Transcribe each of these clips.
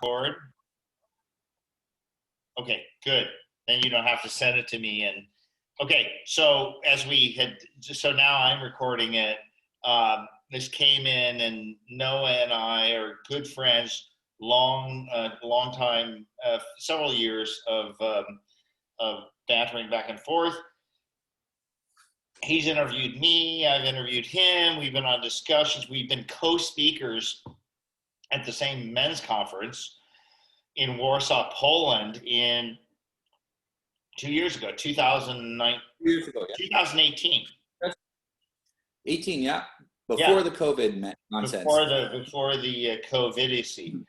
record? Okay, good. Then you don't have to send it to me. And okay, so so now I'm recording it. This came in, and Noah and I are good friends, long time, several years of bantering back and forth. He's interviewed me, I've interviewed him, we've been on discussions, we've been co-speakers at the same men's conference in Warsaw, Poland in 2 years ago, 2009, 2018. 18, yeah. Before the COVID nonsense. Before the COVID-icy.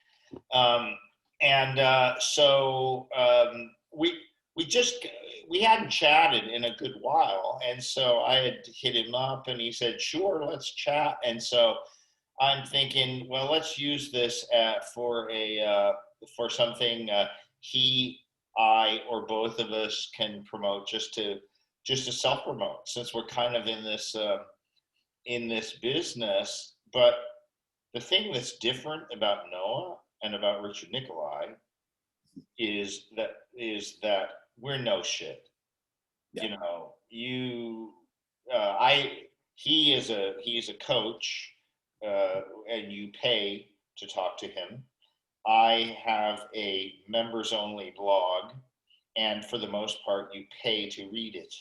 We hadn't chatted in a good while, and so I had hit him up, and he said, "Sure, let's chat." And so I'm thinking, well, let's use this for something he, I, or both of us can promote, just to self-promote, since we're kind of in this business. But the thing that's different about Noah and about Richard Nikoley is that we're no shit. Yeah. He's a coach, and you pay to talk to him. I have a members only blog, and for the most part you pay to read it.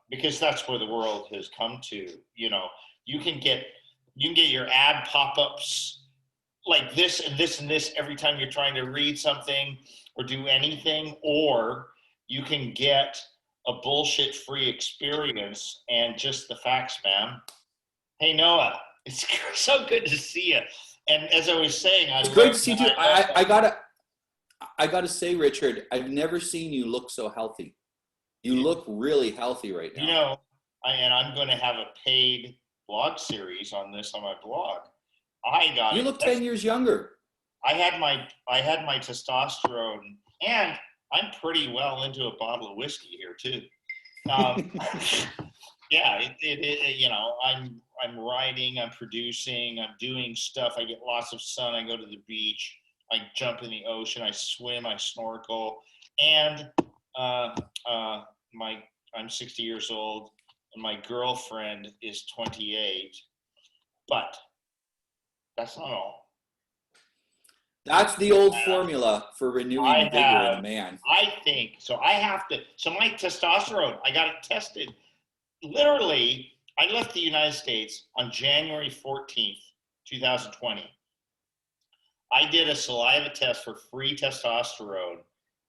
Because that's where the world has come to. You can get your ad pop-ups like this and this and this every time you're trying to read something or do anything, or you can get a bullshit-free experience and just the facts, man. Hey, Noah, it's so good to see you. And as I was saying, it's great to see you too. I gotta say, Richard, I've never seen you look so healthy. You look really healthy right now. I'm going to have a paid blog series on this on my blog. You look 10 years younger. I had my testosterone, and I'm pretty well into a bottle of whiskey here too. Yeah, I'm writing, I'm producing, I'm doing stuff. I get lots of sun. I go to the beach. I jump in the ocean. I swim. I snorkel. And I'm 60 years old, and my girlfriend is 28. But that's not all. That's the old formula for renewing the vigor in a man. I think so. So my testosterone, I got it tested. Literally, I left the United States on January 14th, 2020. I did a saliva test for free testosterone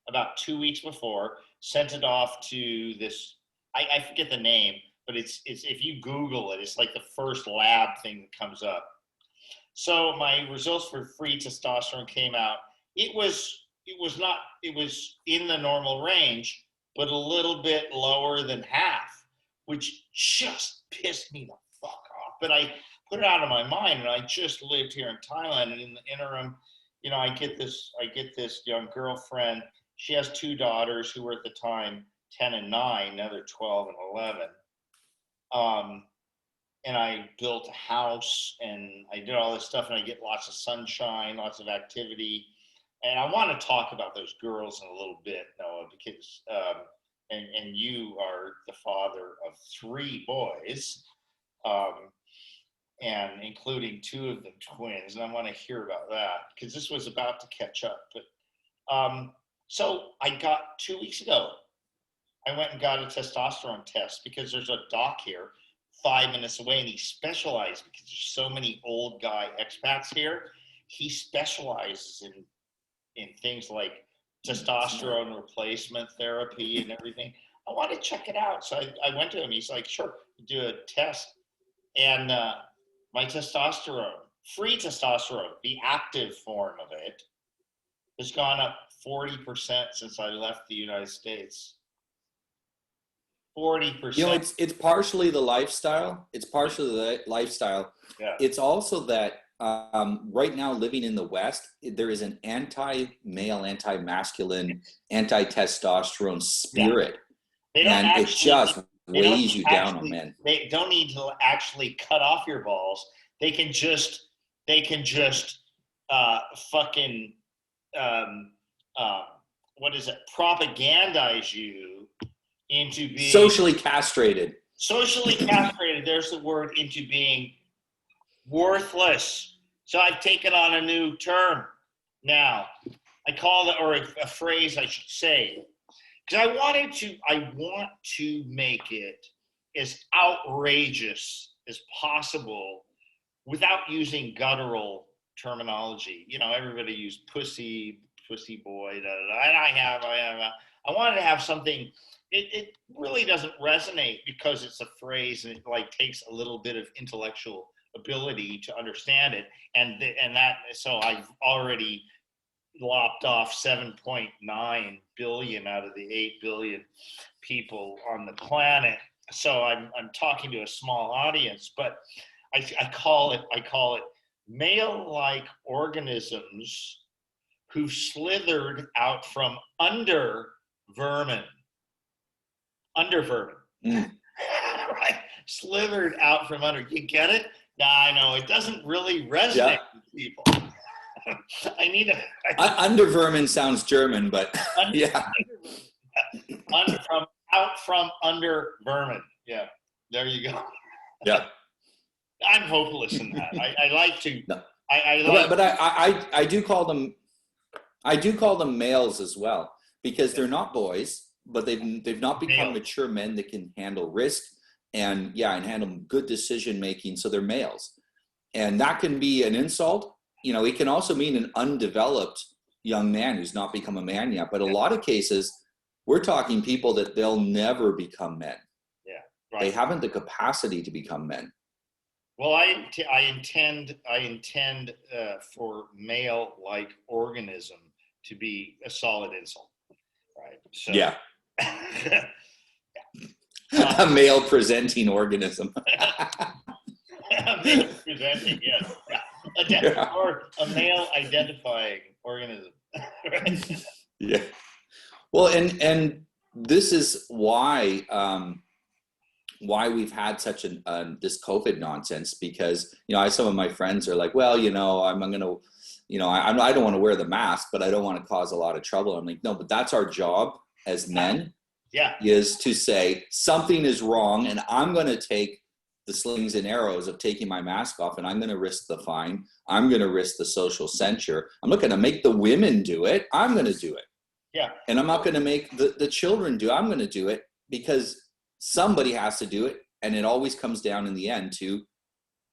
about 2 weeks before, sent it off to this, I forget the name, but it's if you Google it, it's like the first lab thing that comes up. So my results for free testosterone came out. It was in the normal range, but a little bit lower than half, which just pissed me the fuck off. But I put it out of my mind, and I just lived here in Thailand, and in the interim, I get this young girlfriend. She has two daughters who were at the time 10 and 9, now they're 12 and 11. And I built a house, and I did all this stuff, and I get lots of sunshine, lots of activity. And I want to talk about those girls in a little bit, Noah, because and you are the father of 3 boys, and including 2 of them twins, and I want to hear about that because this was about to catch up. But so I got 2 weeks ago, I went and got a testosterone test because there's a doc here 5 minutes away, and he specializes because there's so many old guy expats here. He specializes in things like testosterone replacement therapy and everything. I want to check it out. So I went to him. He's like, sure, do a test. And my testosterone, free testosterone, the active form of it, has gone up 40% since I left the United States. 40%. It's partially the lifestyle. Yeah. It's also that right now, living in the West, there is an anti-male, anti-masculine, anti-testosterone spirit. Yeah. And it just weighs you down on men. They don't need to actually cut off your balls. They can just fucking what is it? Propagandize you into being socially castrated. Socially castrated. There's the word, into being worthless. So I've taken on a new term now. I call it, or a phrase I should say, because I want to make it as outrageous as possible without using guttural terminology. You know, everybody used pussy boy, da, da, da, and I wanted to have something. It really doesn't resonate because it's a phrase and it like takes a little bit of intellectual ability to understand it, and that. So I've already lopped off 7.9 billion out of the 8 billion people on the planet. So I'm talking to a small audience, but I call it male-like organisms who slithered out from under vermin. Right? Slithered out from under. You get it? Nah, I know it doesn't really resonate with people. I need a under vermin sounds German, but yeah. Out from under vermin. Yeah, there you go. Yeah. I'm hopeless in that. I like to. No. I do call them males as well, because they're not boys, but they've not become mature men that can handle risk and handle good decision making. So they're males, and that can be an insult. You know, it can also mean an undeveloped young man who's not become a man yet. But a lot of cases, we're talking people that they'll never become men. Yeah, right. They haven't the capacity to become men. Well, I intend for male-like organism to be a solid insult, right? So, yeah. A male presenting organism. A male presenting, yes. Yeah. Or a male identifying organism. Right? Yeah. Well, and this is why we've had such this COVID nonsense, because, you know, some of my friends are like, well, you know, I don't want to wear the mask, but I don't want to cause a lot of trouble. I'm like, no, but that's our job as men. Yeah. Is to say something is wrong, and I'm going to take the slings and arrows of taking my mask off, and I'm going to risk the fine. I'm going to risk the social censure. I'm not going to make the women do it. I'm going to do it. Yeah. And I'm not going to make the children do it. I'm going to do it because somebody has to do it. And it always comes down in the end to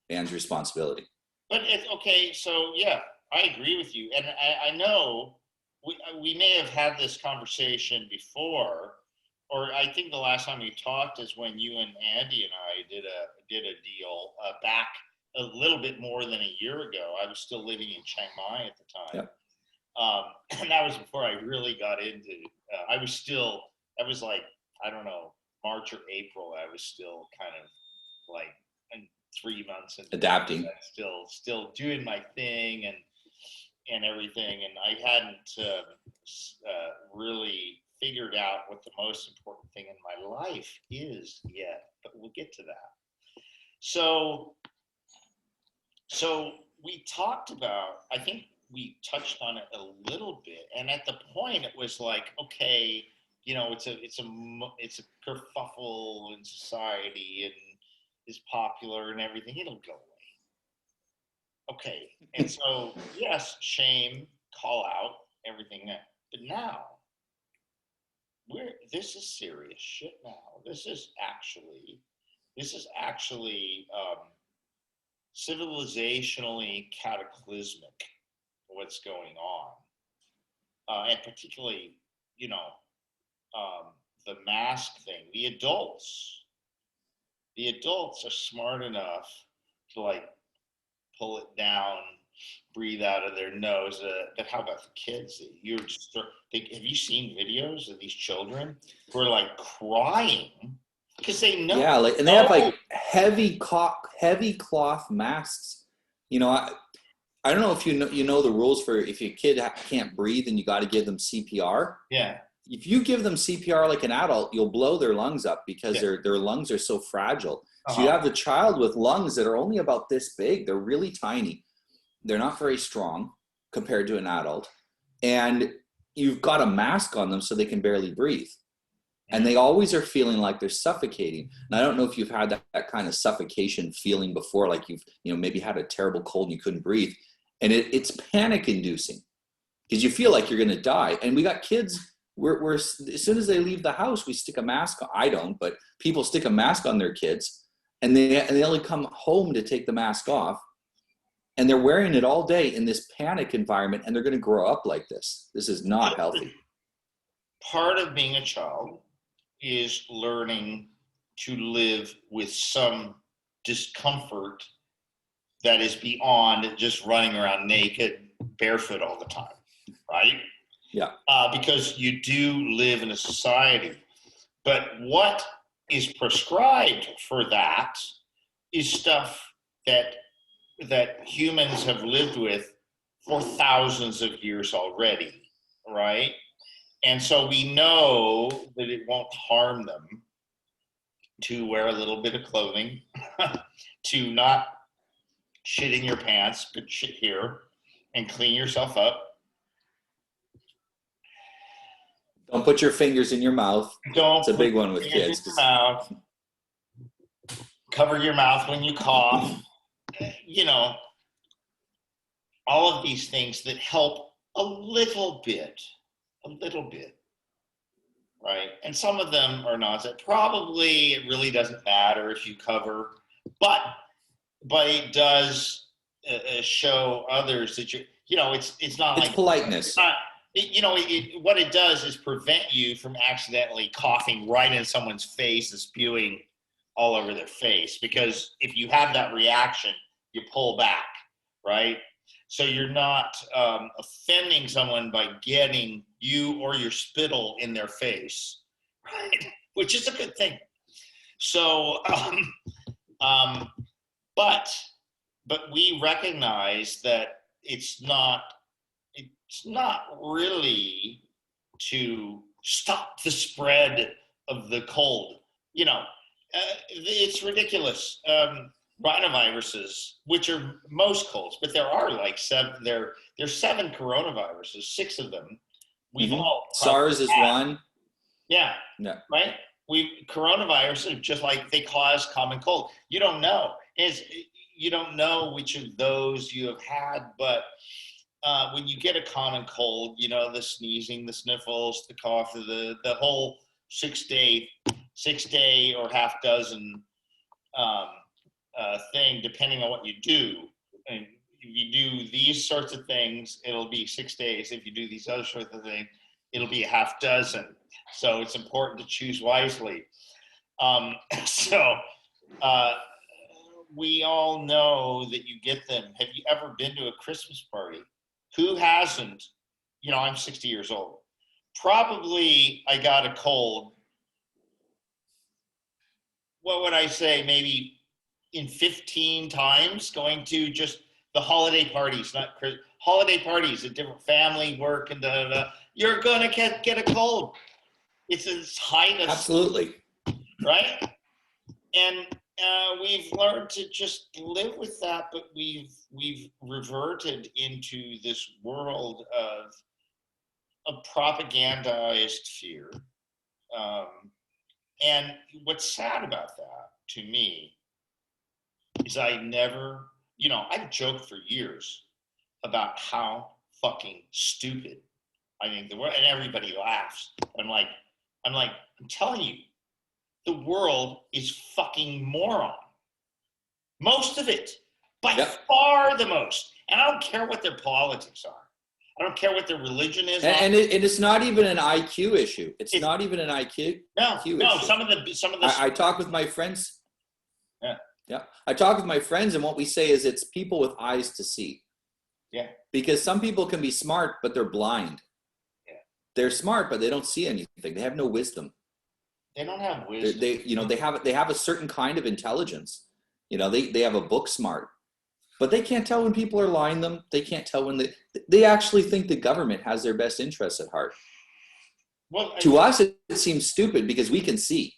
man's responsibility. But it's okay. So yeah, I agree with you. And I know we may have had this conversation before, or I think the last time we talked is when you and Andy and I did a deal back a little bit more than a year ago. I was still living in Chiang Mai at the time. Yep. And that was before I really got into, that was like, I don't know, March or April. I was still kind of like in 3 months and adapting, still doing my thing and everything. And I hadn't really figured out what the most important thing in my life is yet, but we'll get to that. So we talked about, I think we touched on it a little bit, and at the point it was like, okay, you know, it's a kerfuffle in society and is popular and everything. It'll go away. Okay, and so yes, shame, call out, everything that, but now this is serious shit now. This is actually civilizationally cataclysmic, what's going on. And particularly, you know, the mask thing. The adults are smart enough to like pull it down, breathe out of their nose. But how about the kids? Have you seen videos of these children who are like crying because they know? Yeah, and they have like heavy cloth masks. You know, I don't know if you know the rules for if your kid can't breathe and you got to give them CPR. Yeah. If you give them CPR like an adult, you'll blow their lungs up because their lungs are so fragile. So you have the child with lungs that are only about this big. They're really tiny. They're not very strong. compared to an adult, and you've got a mask on them so they can barely breathe. And they always are feeling like they're suffocating. And I don't know if you've had that kind of suffocation feeling before, like you've, maybe had a terrible cold and you couldn't breathe. And it's panic inducing because you feel like you're going to die. And we got kids, we're as soon as they leave the house, we stick a mask on. I don't, but people stick a mask on their kids, and they only come home to take the mask off. And they're wearing it all day in this panic environment, and they're going to grow up like this. This is not healthy. Part of being a child is learning to live with some discomfort that is beyond just running around naked, barefoot all the time, right? Yeah. Because you do live in a society. But what is prescribed for that is stuff that humans have lived with for thousands of years already, right? And so we know that it won't harm them to wear a little bit of clothing, to not shit in your pants, but shit here, and clean yourself up. Don't put your fingers in your mouth. It's a big one with kids. Cover your mouth when you cough. All of these things that help a little bit, right? And some of them are nonsense. Probably it really doesn't matter if you cover, but it does show others that it's not like politeness. It's not, what it does is prevent you from accidentally coughing right in someone's face and spewing all over their face. Because if you have that reaction, you pull back, right? So you're not offending someone by getting you or your spittle in their face, right? Which is a good thing. So, but we recognize that it's not really to stop the spread of the cold. It's ridiculous. Rhinoviruses, which are most colds, but there are like there's 7 coronaviruses, 6 of them. We've all SARS is one. Yeah. Yeah. Right. Coronaviruses, just like they cause common cold. You don't know which of those you have had, but when you get a common cold, the sneezing, the sniffles, the cough, the whole 6 day or half dozen thing, depending on what you do. And if you do these sorts of things, it'll be 6 days. If you do these other sorts of things, it'll be a half dozen. So it's important to choose wisely. We all know that you get them. Have you ever been to a Christmas party? Who hasn't? I'm 60 years old. Probably I got a cold. What would I say? Maybe in 15 times going to just the holiday parties, not holiday parties, a different family, work, and you're gonna get a cold. It's its height of absolutely right, and we've learned to just live with that, but we've reverted into this world of a propagandized fear. And what's sad about that to me is I never, I've joked for years about how fucking stupid I think the world, and everybody laughs. I'm telling you, the world is fucking moron. Most of it, by far the most. And I don't care what their politics are. I don't care what their religion is. And it's not even an IQ issue. It's not even an IQ issue. Some of the. I talk with my friends. Yeah. I talk with my friends, and what we say is it's people with eyes to see. Yeah. Because some people can be smart, but they're blind. Yeah. They're smart, but they don't see anything. They have no wisdom. They don't have wisdom. They have a certain kind of intelligence. They have a book smart, but they can't tell when people are lying to them. They can't tell when they actually think the government has their best interests at heart. Well, to us, it seems stupid because we can see.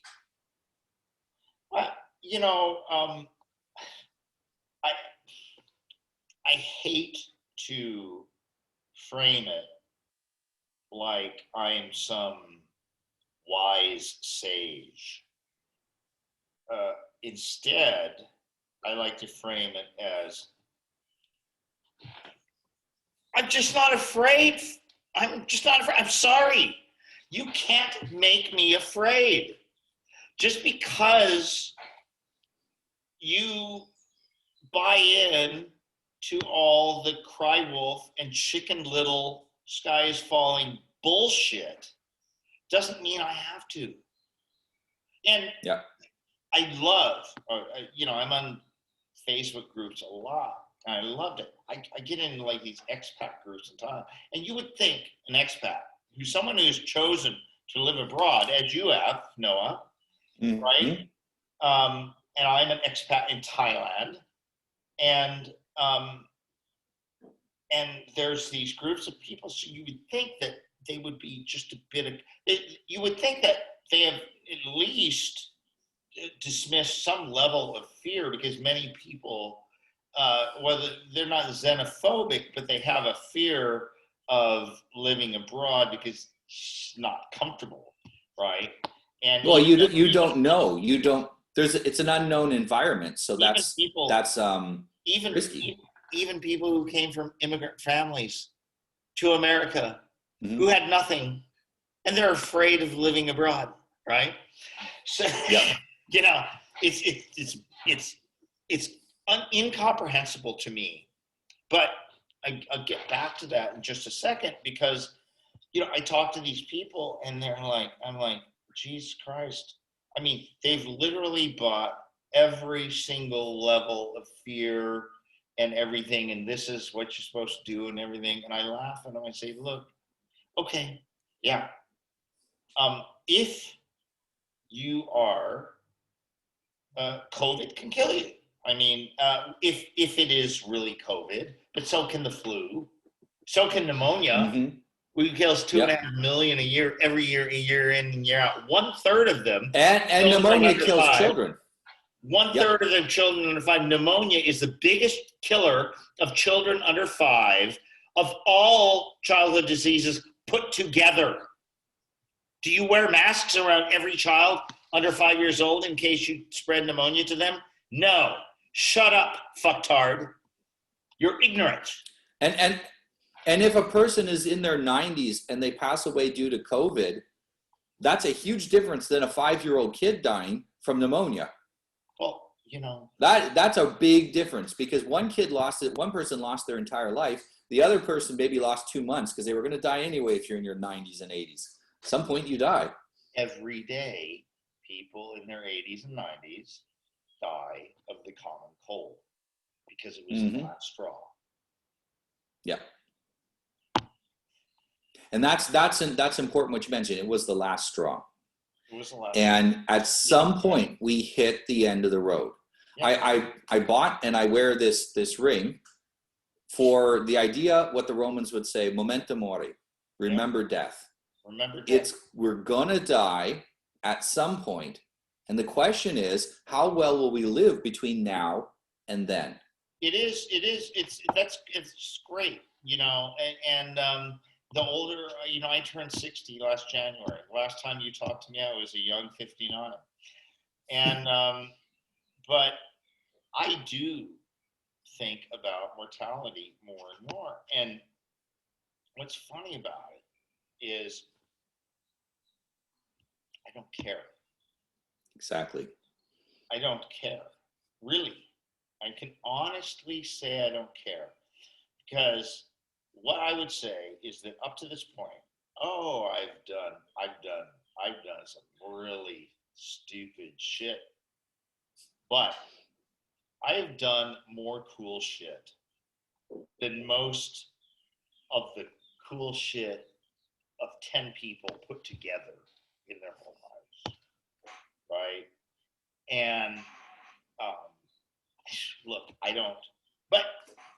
I hate to frame it like I'm some wise sage. Instead, I like to frame it as, I'm just not afraid. I'm just not afraid. I'm sorry. You can't make me afraid. Just because you buy in to all the cry wolf and chicken little sky is falling bullshit doesn't mean I have to. And yeah. I love, I'm on Facebook groups a lot. And I loved it. I get into like these expat groups in Thailand. And you would think an expat, who's someone who's chosen to live abroad, as you have, Noah, Mm-hmm. right? And I'm an expat in Thailand. And there's these groups of people, so you would think that they would be just a bit of, you would think that they have at least dismissed some level of fear, because many people, whether they're not xenophobic, but they have a fear of living abroad because it's not comfortable, right? And well, you don't know. You don't. It's an unknown environment, so that's risky. Even people who came from immigrant families to America, mm-hmm. who had nothing, and they're afraid of living abroad, right? So, yeah. It's incomprehensible to me. But I'll get back to that in just a second, because I talk to these people and they're like, I'm like, Jesus Christ. I mean, they've literally bought every single level of fear and everything, and this is what you're supposed to do and everything. And I laugh and I say, look, okay, yeah. If you are, COVID can kill you. I mean, if it is really COVID, but so can the flu, so can pneumonia. Mm-hmm. We kills 2.5 million a year, every year, year in and year out. 1/3 of them. And pneumonia kills children. 1/3 of them children under 5. Pneumonia is the biggest killer of children under 5 of all childhood diseases put together. Do you wear masks around every child under 5 years old in case you spread pneumonia to them? No. Shut up, fucktard. You're ignorant. And if a person is in their 90s and they pass away due to COVID, that's a huge difference than a 5-year-old kid dying from pneumonia. Well, that's a big difference, because one person lost their entire life. The other person maybe lost 2 months because they were going to die anyway. If you're in your 90s and 80s, at some point you die. Every day, people in their 80s and 90s die of the common cold because it was the last straw. Yeah. And that's important what you mentioned. It was the last straw. It was the last and straw. At some point we hit the end of the road. Yeah. I bought and I wear this ring for the idea, what the Romans would say, memento mori, remember death. Remember death. We're gonna die at some point, and the question is, how well will we live between now and then? It's great, and the older, I turned 60 last January. Last time you talked to me, I was a young 59. And, but I do think about mortality more and more. And what's funny about it is I don't care. Exactly. I don't care. Really. I can honestly say I don't care. Because what I would say is that up to this point, I've done some really stupid shit. But I have done more cool shit than most of the cool shit of 10 people put together in their whole lives. Right? And look, I don't, but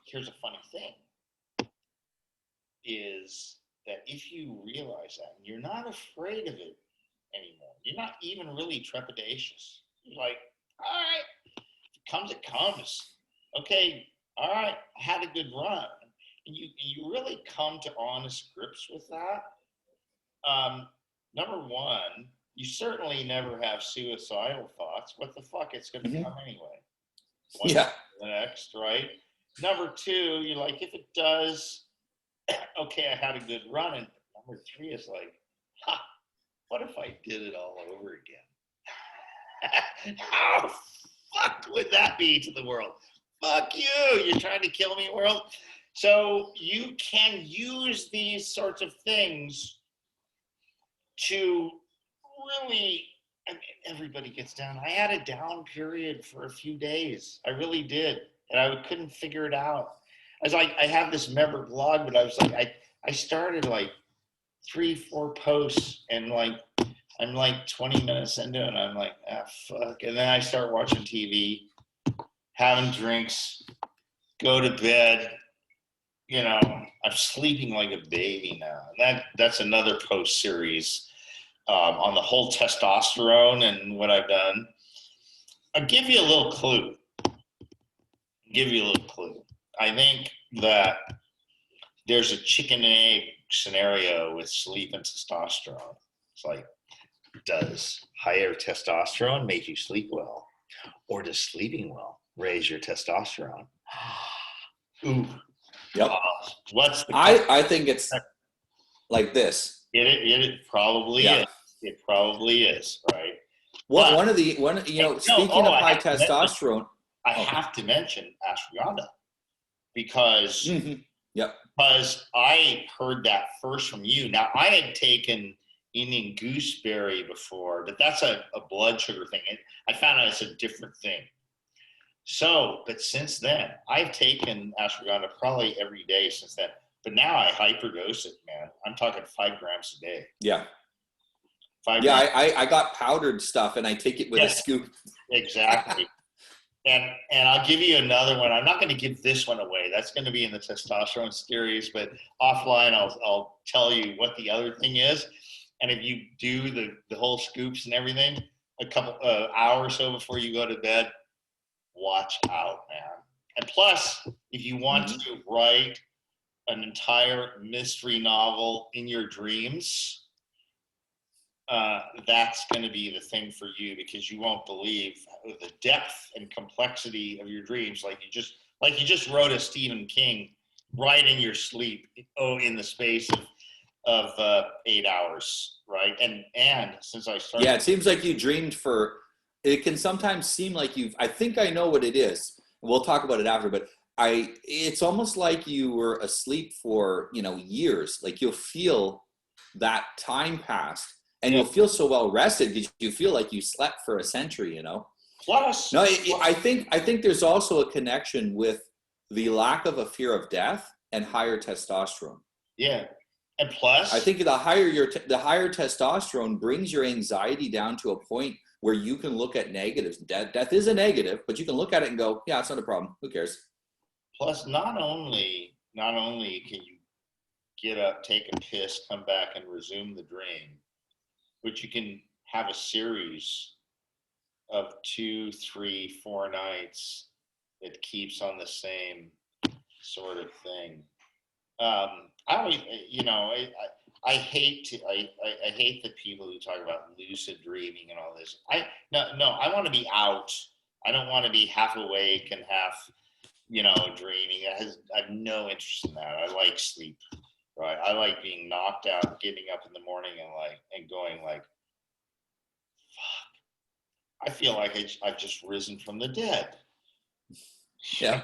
here's a funny thing. Is that if you realize that, and you're not afraid of it anymore, you're not even really trepidatious. You're like, all right, if it comes, it comes. Okay, all right, I had a good run. you really come to honest grips with that. Number one, you certainly never have suicidal thoughts. What the fuck? It's going to come anyway. One Yeah. the next, right? Number two, you're like, if it does, okay, I had a good run. And number three is like, ha, what if I did it all over again? How fucked would that be to the world? Fuck you, you're trying to kill me, world. So you can use these sorts of things to really, I mean, everybody gets down. I had a down period for a few days. I really did. And I couldn't figure it out. I was like, I have this member blog, but I was like, I started like 3-4 posts and like, I'm like 20 minutes into it and I'm like, ah, fuck. And then I start watching TV, having drinks, go to bed. You know, I'm sleeping like a baby now. And that's another post series on the whole testosterone and what I've done. I'll give you a little clue. I think that there's a chicken and egg scenario with sleep and testosterone. It's like, does higher testosterone make you sleep well? Or does sleeping well raise your testosterone? Ooh. Yep. What's the I think it's like this. It probably is. It probably is, right? One of you know, speaking of high testosterone, I have to mention ashwagandha because because I heard that first from you. Now I had taken Indian gooseberry before, but that's a blood sugar thing. I found out it's a different thing. So, but since then, I've taken ashwagandha probably every day since then. But now I hyperdose it, man. I'm talking 5 grams a day. Yeah. 5 grams. I got powdered stuff and I take it with a scoop. Exactly. And I'll give you another one. I'm not going to give this one away. That's going to be in the testosterone series, but offline I'll tell you what the other thing is. And if you do the whole scoops and everything, a couple hours or so before you go to bed, watch out, man. And plus, if you want to write an entire mystery novel in your dreams, that's going to be the thing for you because you won't believe the depth and complexity of your dreams. Like you just wrote a Stephen King right in your sleep. In the space of 8 hours, right? And since I started, it seems like you dreamed for. It can sometimes seem like I think I know what it is. We'll talk about it after, but it's almost like you were asleep for, years. Like you'll feel that time passed and you'll feel so well rested because you feel like you slept for a century, Plus, no, I think there's also a connection with the lack of a fear of death and higher testosterone. Yeah. And plus, I think the higher testosterone brings your anxiety down to a point where you can look at negatives. Death is a negative, but you can look at it and go, yeah, it's not a problem. Who cares? Plus, not only can you get up, take a piss, come back and resume the dream, but you can have a series of 2, 3, 4 nights that keeps on the same sort of thing. I hate the people who talk about lucid dreaming and all this. I want to be out. I don't want to be half awake and half, dreaming. I have no interest in that. I like sleep, right? I like being knocked out, getting up in the morning and going like, fuck. I feel like I've just risen from the dead. Yeah.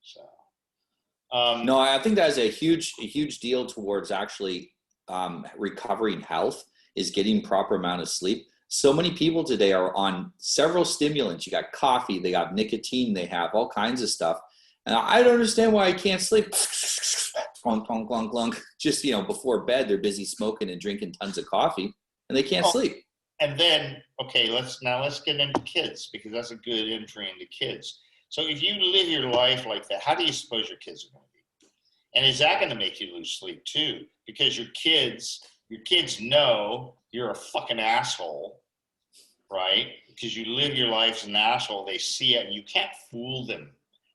So. No, I think that is a huge deal towards actually recovering health is getting proper amount of sleep. So many people today are on several stimulants. You got coffee, they got nicotine, they have all kinds of stuff. And I don't understand why I can't sleep. Clunk, clunk, clunk, clunk. Just, before bed, they're busy smoking and drinking tons of coffee and they can't sleep. And then, okay, let's get into kids because that's a good entry into kids. So if you live your life like that, how do you suppose your kids are going to be? And is that going to make you lose sleep too? Because your kids know you're a fucking asshole, right? Because you live your life as an asshole. They see it and you can't fool them,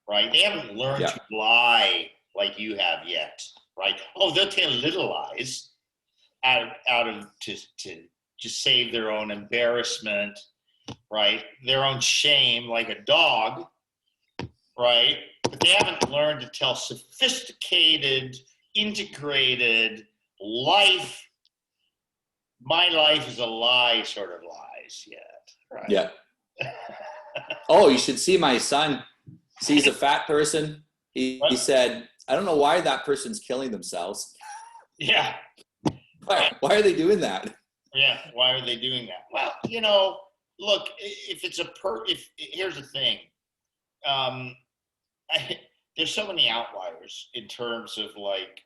right? They haven't learned to lie like you have yet, right? Oh, they'll tell little lies out of to just save their own embarrassment, right? Their own shame, like a dog, right? But they haven't learned to tell sophisticated, integrated life. My life is a lie sort of lies yet, right? Yeah. Oh, you should see my son. Sees a fat person. He said, I don't know why that person's killing themselves. Yeah. Why are they doing that? Yeah, why are they doing that? Well, you know, look, if it's here's the thing. There's so many outliers in terms of like,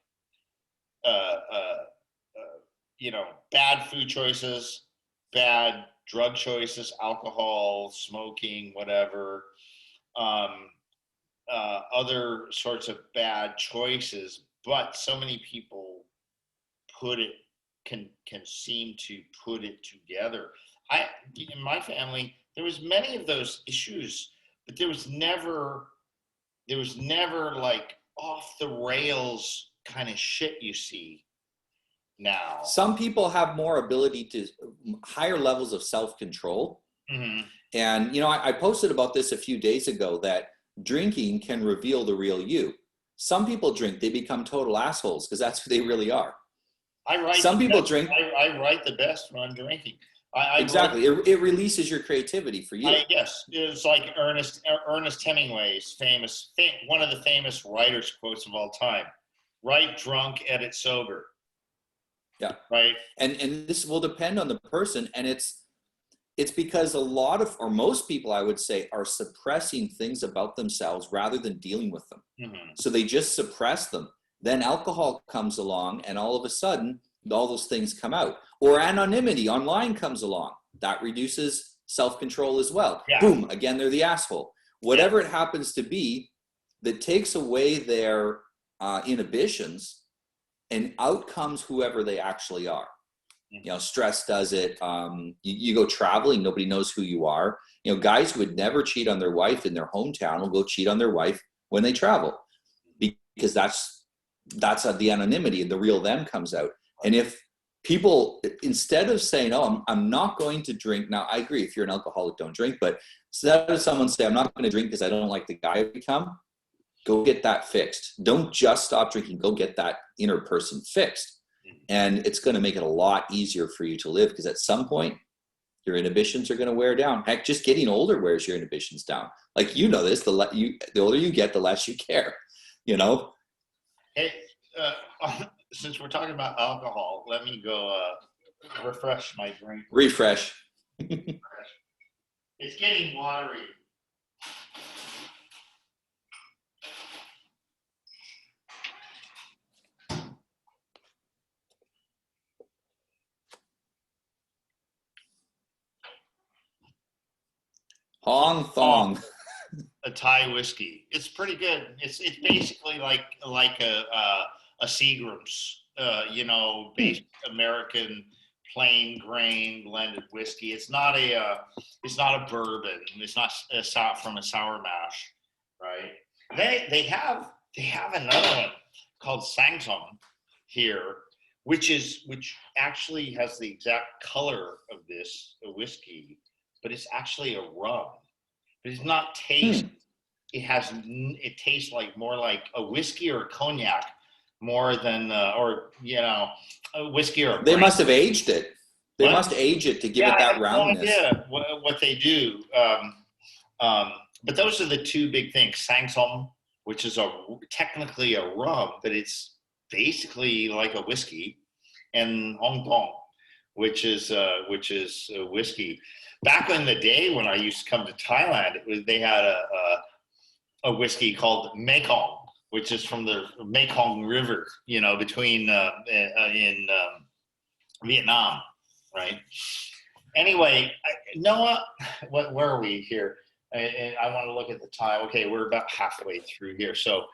you know, bad food choices, bad drug choices, alcohol, smoking, whatever, other sorts of bad choices. But so many people can seem to put it together. In my family, there was many of those issues, but there was never like off the rails kind of shit you see now. Some people have more ability to higher levels of self-control. Mm-hmm. And, you know, I posted about this a few days ago that drinking can reveal the real you. Some people drink, they become total assholes because that's who they really are. Some people drink. I write the best when I'm drinking. Exactly. It releases your creativity for you. Yes. It's like Ernest Hemingway's one of the famous writer's quotes of all time. Write drunk, edit sober. Yeah. Right. And this will depend on the person. And it's because most people, I would say, are suppressing things about themselves rather than dealing with them. Mm-hmm. So they just suppress them. Then alcohol comes along and all of a sudden, all those things come out. Or anonymity online comes along. That reduces self-control as well. Yeah. Boom, again, they're the asshole. Whatever it happens to be that takes away their inhibitions and out comes whoever they actually are. You know, stress does it. You go traveling, nobody knows who you are. You know, guys who would never cheat on their wife in their hometown will go cheat on their wife when they travel because that's the anonymity and the real them comes out. And if people, instead of saying, oh, I'm not going to drink. Now, I agree, if you're an alcoholic, don't drink. But instead of someone say, I'm not going to drink because I don't like the guy I become, go get that fixed. Don't just stop drinking. Go get that inner person fixed. And it's going to make it a lot easier for you to live because at some point, your inhibitions are going to wear down. Heck, just getting older wears your inhibitions down. Like, you know this, the older you get, the less you care, you know? Hey, since we're talking about alcohol, let me go refresh my drink. Refresh. It's getting watery. Hong Thong. A Thai whiskey. It's pretty good. It's basically like a Seagram's, you know, based American plain grain blended whiskey. It's not a bourbon. It's not from a sour mash, right? They have another one called Sangsom here, which actually has the exact color of this whiskey, but it's actually a rum. But it's not taste. It tastes like more like a whiskey or a cognac more than or you know, a whiskey or a They must have aged it. They must age it to give it that roundness. Yeah, what they do. But those are the two big things. Sangsom, which is technically a rum, but it's basically like a whiskey, and Hong Kong, which is a whiskey. Back in the day when I used to come to Thailand, they had a whiskey called Mekong, which is from the Mekong River, you know, between in Vietnam, right? Anyway, Noah, where are we here? I want to look at the time. Okay, we're about halfway through here. So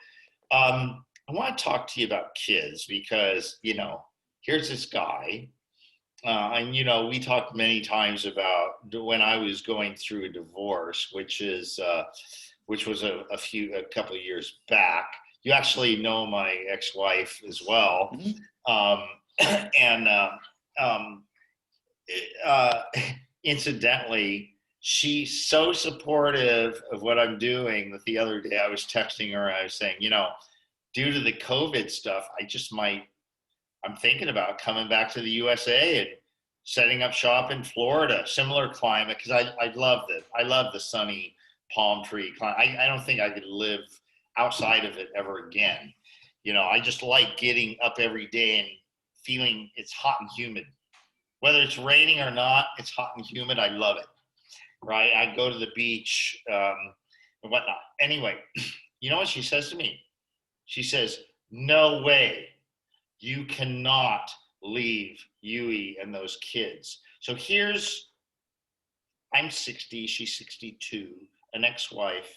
I want to talk to you about kids because, you know, here's this guy. And, you know, we talked many times about when I was going through a divorce, which was a couple of years back. you actually know my ex-wife as well. And incidentally, she's so supportive of what I'm doing that the other day I was texting her, I was saying, you know, due to the COVID stuff, I'm thinking about coming back to the USA and setting up shop in Florida, similar climate, because I love the sunny palm tree climate. I don't think I could live outside of it ever again. You know, I just like getting up every day and feeling it's hot and humid. Whether it's raining or not, it's hot and humid. I love it, right? I go to the beach and whatnot. Anyway, you know what she says to me? She says, no way, you cannot leave Yui and those kids. So I'm 60, she's 62, an ex-wife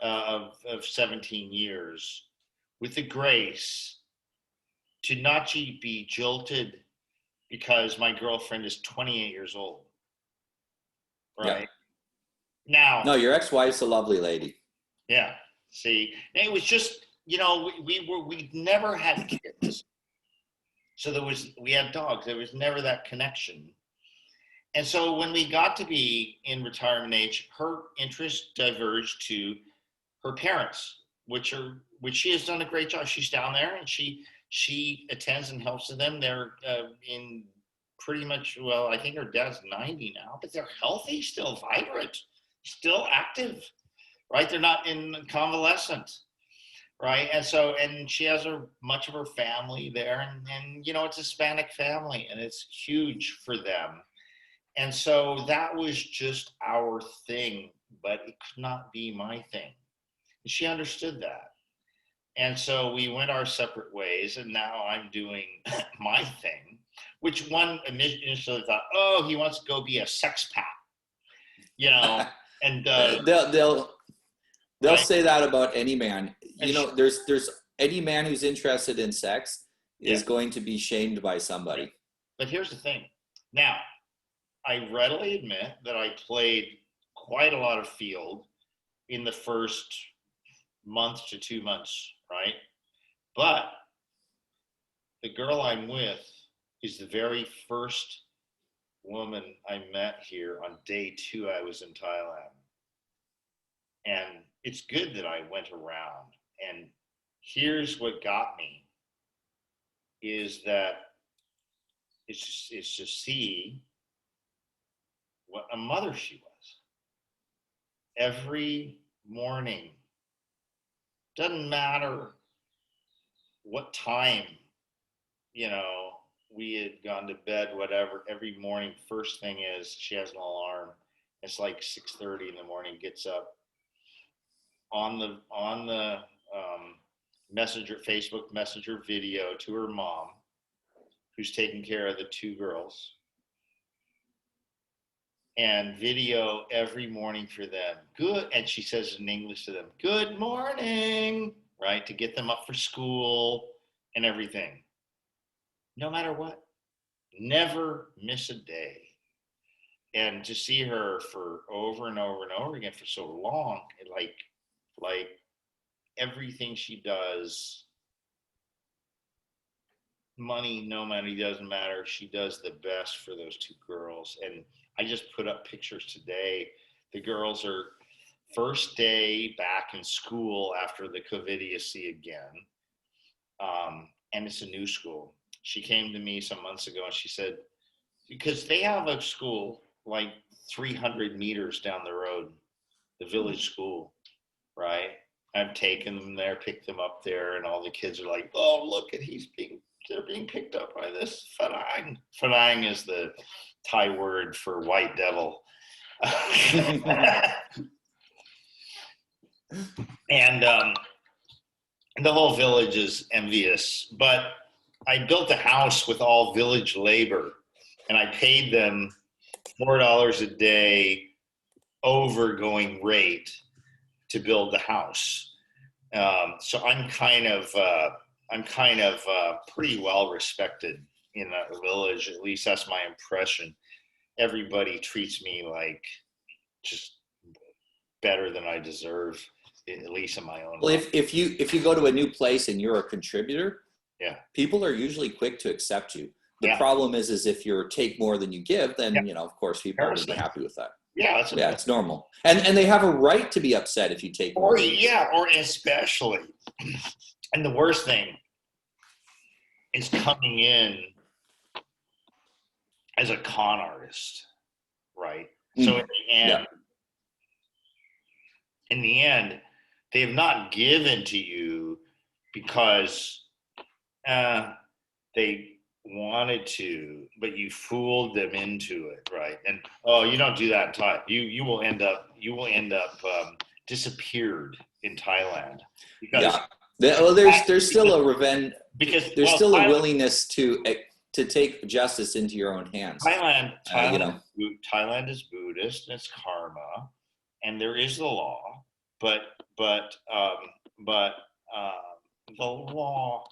of 17 years, with the grace to not be jilted because my girlfriend is 28 years old. Right? Yeah. Now. No, your ex-wife's a lovely lady. Yeah. See, it was just, you know, we never had kids. So we had dogs. There was never that connection. And so when we got to be in retirement age, her interest diverged to her parents, which she has done a great job. She's down there and she attends and helps them. They're in pretty much, well, I think her dad's 90 now, but they're healthy, still vibrant, still active, right? They're not in convalescent, right? And she has much of her family there, and you know, it's a Hispanic family, and it's huge for them. And so that was just our thing, but it could not be my thing. And she understood that. And so we went our separate ways, and now I'm doing my thing, which one initially thought, oh, he wants to go be a sexpat, you know, and they'll right? say that about any man. You know, there's any man who's interested in sex is going to be shamed by somebody. But here's the thing. Now, I readily admit that I played quite a lot of field in the first month to 2 months, right? But the girl I'm with is the very first woman I met here on day 2 I was in Thailand. And it's good that I went around. And here's what got me is that it's to see what a mother she was. Every morning, doesn't matter what time, you know, we had gone to bed, whatever, every morning, first thing is she has an alarm. It's like 6:30 in the morning, gets up on the Facebook Messenger video to her mom, who's taking care of the 2 girls, and video every morning for them. Good. And she says in English to them, good morning, right? To get them up for school and everything. No matter what, never miss a day. And to see her for over and over and over again for so long, like everything she does, no money doesn't matter. She does the best for those 2 girls. And I just put up pictures today. The girls are first day back in school after the COVIDiocy again. And it's a new school. She came to me some months ago and she said, because they have a school like 300 meters down the road, the village school, right? I've taken them there, picked them up there, and all the kids are like, oh, look at they're being picked up by this farang. Farang is the Thai word for white devil. And the whole village is envious. But I built a house with all village labor, and I paid them $4 a day over going rate to build the house. So I'm kind of pretty well respected in that village. At least that's my impression. Everybody treats me like just better than I deserve. at least in my own. Well, if you go to a new place and you're a contributor, yeah, people are usually quick to accept you. The yeah. problem is if you take more than you give, then, Yeah. you know, of course, people aren't going to be happy with that. Yeah, it's normal. And they have a right to be upset if you take more. Or especially. And the worst thing is coming in as a con artist, right? So in the end, they have not given to you because they wanted to, but you fooled them into it, right? And you don't do that in Thailand. You will end up disappeared in Thailand because there's still a revenge, because there's still a willingness to take justice into your own hands. Thailand is Buddhist and it's karma, and there is the law, but the law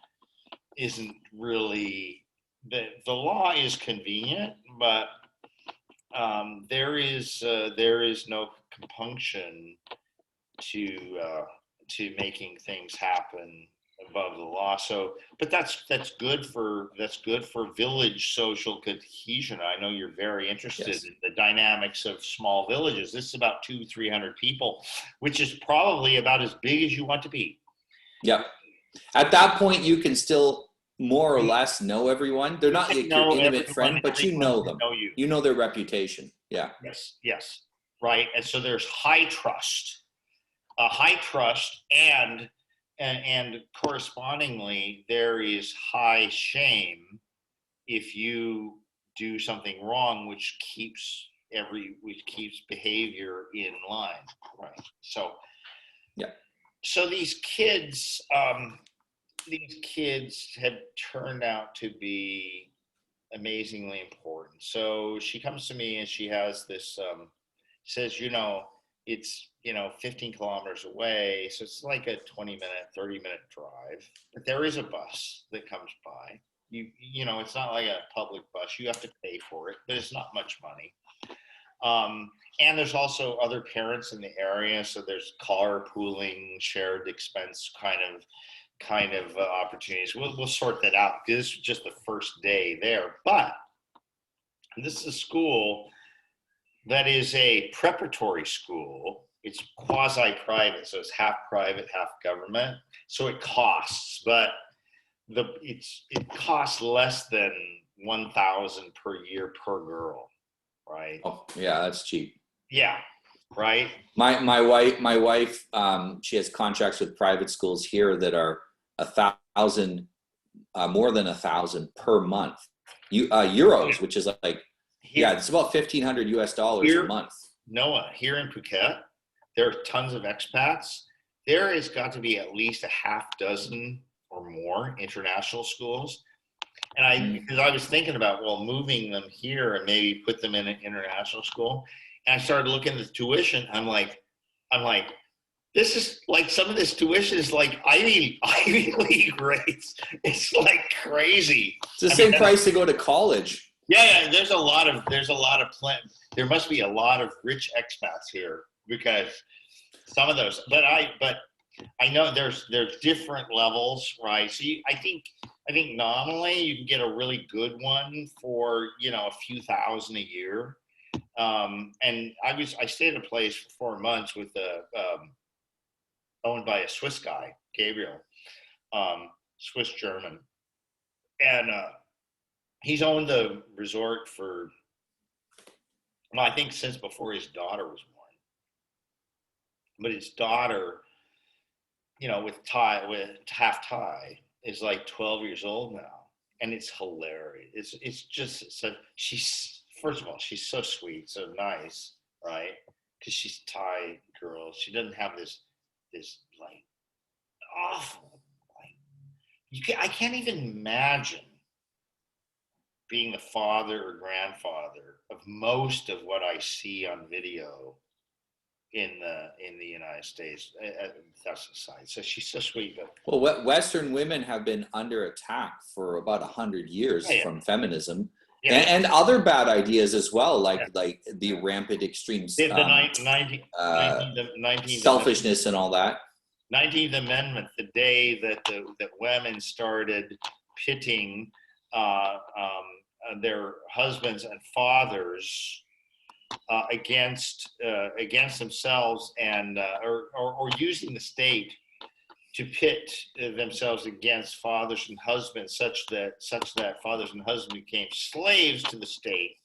isn't really the law is convenient, but there is no compunction to making things happen above the law. So, but that's good for village social cohesion. I know you're very interested in the dynamics of small villages. This is about 200-300 people, which is probably about as big as you want to be. Yep. At that point, you can still more or less know everyone. They're not like your intimate friend, but you know them. You know their reputation. Yeah. Yes. Right. And so there's high trust, and correspondingly, there is high shame if you do something wrong, which keeps behavior in line. Right. So. Yeah. So these kids have turned out to be amazingly important. So she comes to me and she has this, says, it's, 15 kilometers away. So it's like a 20-minute, 30-minute drive, but there is a bus that comes by. It's not like a public bus. You have to pay for it, but it's not much money. And there's also other parents in the area, so there's carpooling, shared expense kind of opportunities. We'll sort that out because this is just the first day there. But this is a school that is a preparatory school. It's quasi-private, so it's half private, half government. So it costs, but it costs less than $1,000 per year per girl, right? Oh, yeah, that's cheap. Yeah, right. My wife, she has contracts with private schools here that are $1,000, more than $1,000 per month, euros, which is like, it's about $1,500 a month. Noah, here in Phuket, there are tons of expats. There has got to be at least a half dozen or more international schools. And because I was thinking about, moving them here and maybe put them in an international school. And I started looking at the tuition. I'm like, this is like, some of this tuition is like Ivy League rates. It's like crazy. It's the same price to go to college. Yeah. There must be a lot of rich expats here because some of those. But I know there's different levels, right? So I think nominally you can get a really good one for a few thousand a year. And I stayed at a place for 4 months with owned by a Swiss guy, Gabriel, Swiss German, and he's owned the resort for I think since before his daughter was born. But his daughter, with half Thai, is like 12 years old now, and it's hilarious. It's just so first of all, she's so sweet, so nice, right? Because she's Thai girl. She doesn't have this like awful, like I can't even imagine being the father or grandfather of most of what I see on video in the United States. That's aside. So she's so sweet. But Western women have been under attack for about 100 years from feminism. Yeah. And other bad ideas as well, like the rampant extremes, The 19th selfishness and all that. 19th Amendment, the day that women started pitting their husbands and fathers against themselves, and or using the state to pit themselves against fathers and husbands, such that fathers and husbands became slaves to the state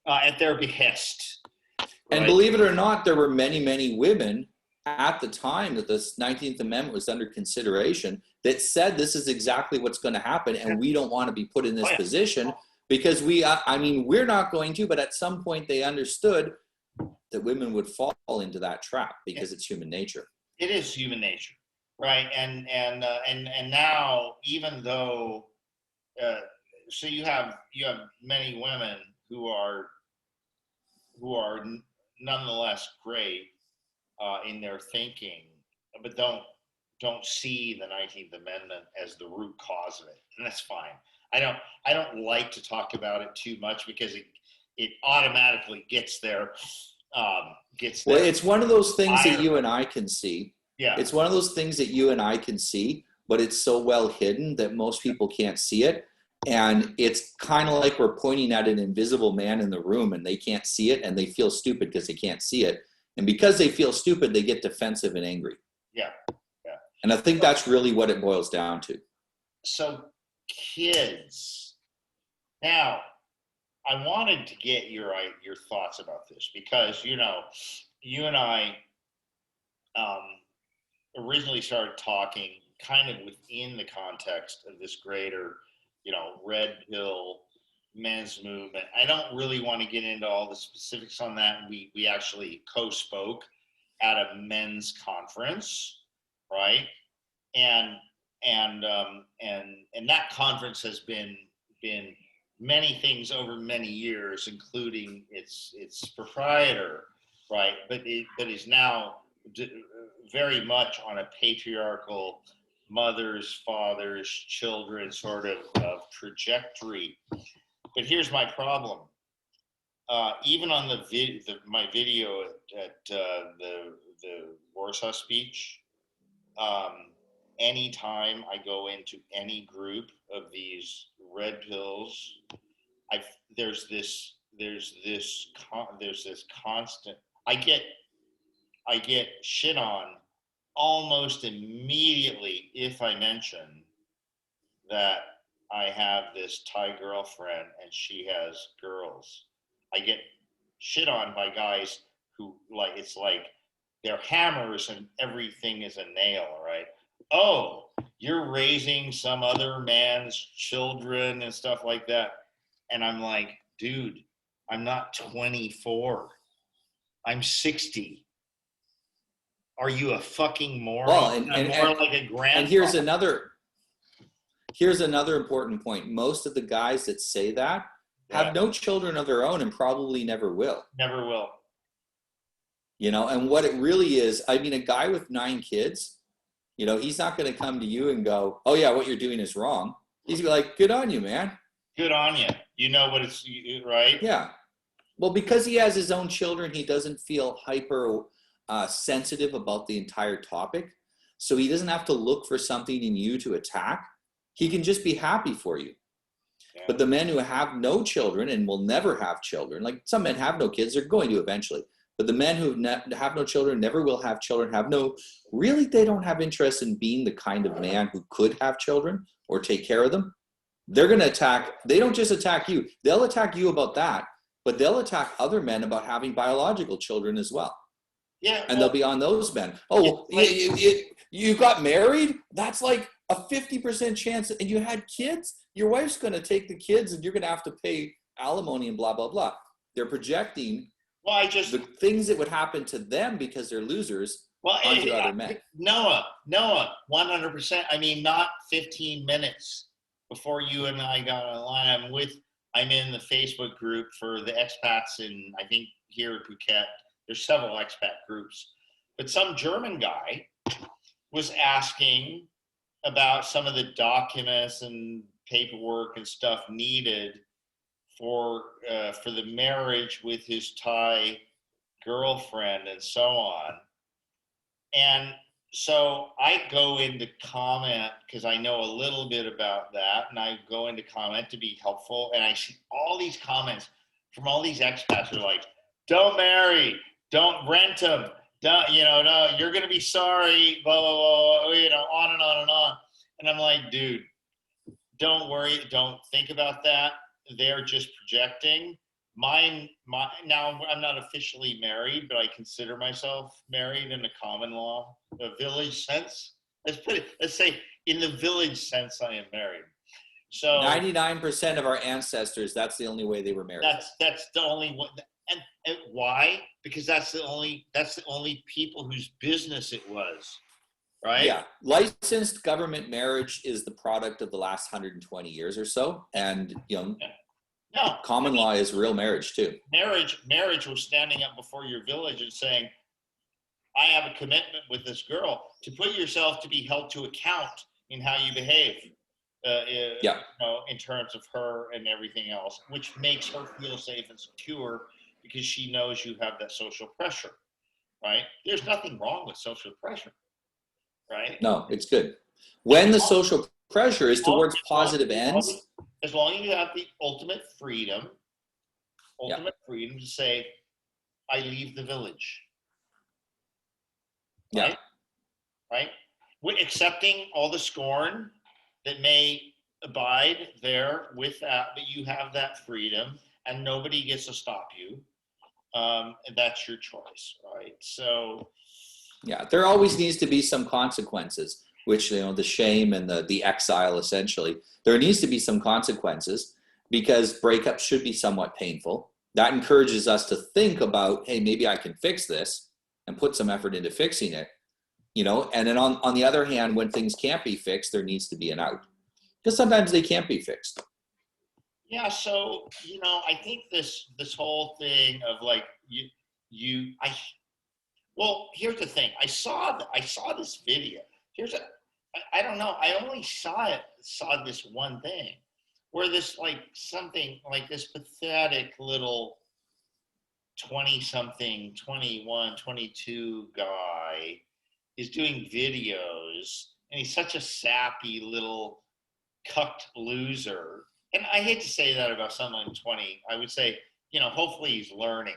at their behest. Right? And believe it or not, there were many women at the time that this 19th Amendment was under consideration that said this is exactly what's going to happen, and we don't want to be put in this position because we're not going to, but at some point they understood that women would fall into that trap because it's human nature. It is human nature. Right, and now, even though, so you have many women who are nonetheless great in their thinking, but don't see the 19th Amendment as the root cause of it, and that's fine. I don't like to talk about it too much because it automatically gets there. Well, it's one of those things that you and I can see. Yeah. It's one of those things that you and I can see, but it's so well hidden that most people can't see it. And it's kind of like we're pointing at an invisible man in the room and they can't see it and they feel stupid because they can't see it. And because they feel stupid, they get defensive and angry. Yeah. And I think that's really what it boils down to. So kids, now I wanted to get your thoughts about this because, you and I, originally started talking kind of within the context of this greater, red pill men's movement. I don't really want to get into all the specifics on that. We actually co-spoke at a men's conference, right? And that conference has been many things over many years, including its proprietor, right? But is now very much on a patriarchal mothers, fathers, children sort of trajectory. But here's my problem. Even on my video at the Warsaw speech, anytime I go into any group of these red pills, there's this constant. I get shit on almost immediately if I mention that I have this Thai girlfriend and she has girls. I get shit on by guys who it's like they're hammers and everything is a nail, right? Oh, you're raising some other man's children and stuff like that. And I'm like, dude, I'm not 24. I'm 60. Are you a fucking moron? Well, I'm more like a grandfather. And here's another important point. Most of the guys that say that have no children of their own and probably never will. Never will. And what it really is, a guy with 9 kids, he's not going to come to you and go, oh yeah, what you're doing is wrong. He's going to be like, good on you, man. Good on you. You know what it's, right? Yeah. Well, because he has his own children, he doesn't feel hyper sensitive about the entire topic. So he doesn't have to look for something in you to attack. He can just be happy for you. Yeah. But the men who have no children and will never have children, like some men have no kids, they're going to eventually. But the men who have no children, never will have children, they don't have interest in being the kind of man who could have children or take care of them. They're going to attack. They don't just attack you. They'll attack you about that, but they'll attack other men about having biological children as well. Yeah. And they'll be on those men. Oh, you got married? That's like a 50% chance. And you had kids? Your wife's going to take the kids and you're going to have to pay alimony and blah, blah, blah. They're projecting the things that would happen to them because they're losers onto other men. Noah, 100%. Not 15 minutes before you and I got online. I'm in the Facebook group for the expats in, I think, here in Phuket. There's several expat groups. But some German guy was asking about some of the documents and paperwork and stuff needed for the marriage with his Thai girlfriend and so on. And so I go into comment because I know a little bit about that, and I go into comment to be helpful, and I see all these comments from all these expats who are like, don't marry, don't rent them, don't, no, you're going to be sorry, blah, blah, blah, on and on and on. And I'm like, dude, don't worry, don't think about that. They're just projecting. Now I'm not officially married, but I consider myself married in a common law, a village sense. Let's say in the village sense, I am married. So 99% of our ancestors, that's the only way they were married. That's the only one. And why? Because that's the only people whose business it was. Right? Yeah. Licensed government marriage is the product of the last 120 years or so. And, no, common law is real marriage too. Marriage was standing up before your village and saying, I have a commitment with this girl, to put yourself to be held to account in how you behave, in terms of her and everything else, which makes her feel safe and secure because she knows you have that social pressure, right? There's nothing wrong with social pressure, right? No, it's good. When the social pressure is towards positive ends. As long as you have the ultimate freedom to say, I leave the village. Right? Yeah. Right? With accepting all the scorn that may abide there with that, but you have that freedom and nobody gets to stop you. And that's your choice, right? So yeah, there always needs to be some consequences, which, the shame and the exile, essentially. There needs to be some consequences because breakups should be somewhat painful. That encourages us to think about, hey, maybe I can fix this and put some effort into fixing it, and then on the other hand, when things can't be fixed, there needs to be an out because sometimes they can't be fixed. Yeah. So, I think this whole thing of like, well, here's the thing. I saw this video. I don't know. I only saw this one thing where this this pathetic little 20-something, 21, 22 guy is doing videos, and he's such a sappy little cucked loser. And I hate to say that about someone 20. I would say, hopefully he's learning.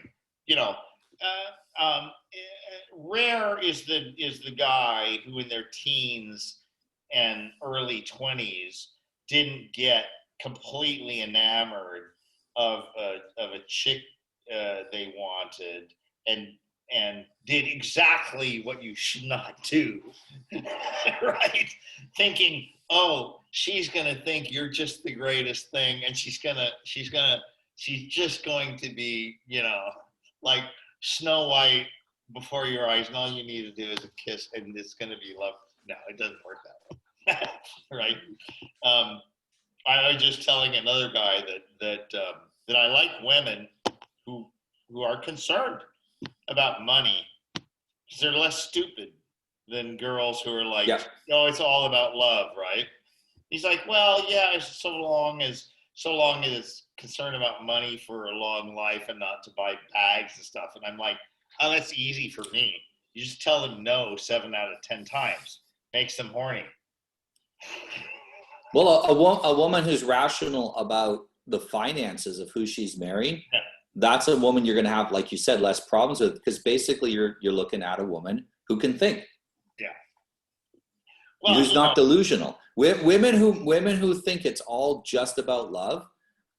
Rare is the guy who in their teens and early 20s didn't get completely enamored of a chick they wanted and did exactly what you should not do, right? Thinking, oh, she's gonna think you're just the greatest thing, and she's just going to be, like Snow White before your eyes, and all you need to do is a kiss, and it's gonna be love. No, it doesn't work that way, right? I was just telling another guy that I like women who are concerned about money because they're less stupid than girls who are like, oh, it's all about love, right? He's like, well, yeah, so long as it's concerned about money for a long life and not to buy bags and stuff. And I'm like, oh, that's easy for me. You just tell them no 7 out of 10 times. Makes them horny. Well, a woman who's rational about the finances of who she's marrying, that's a woman you're going to have, like you said, less problems with, because basically you're looking at a woman who can think. Yeah. Well, who's not delusional. Women who think it's all just about love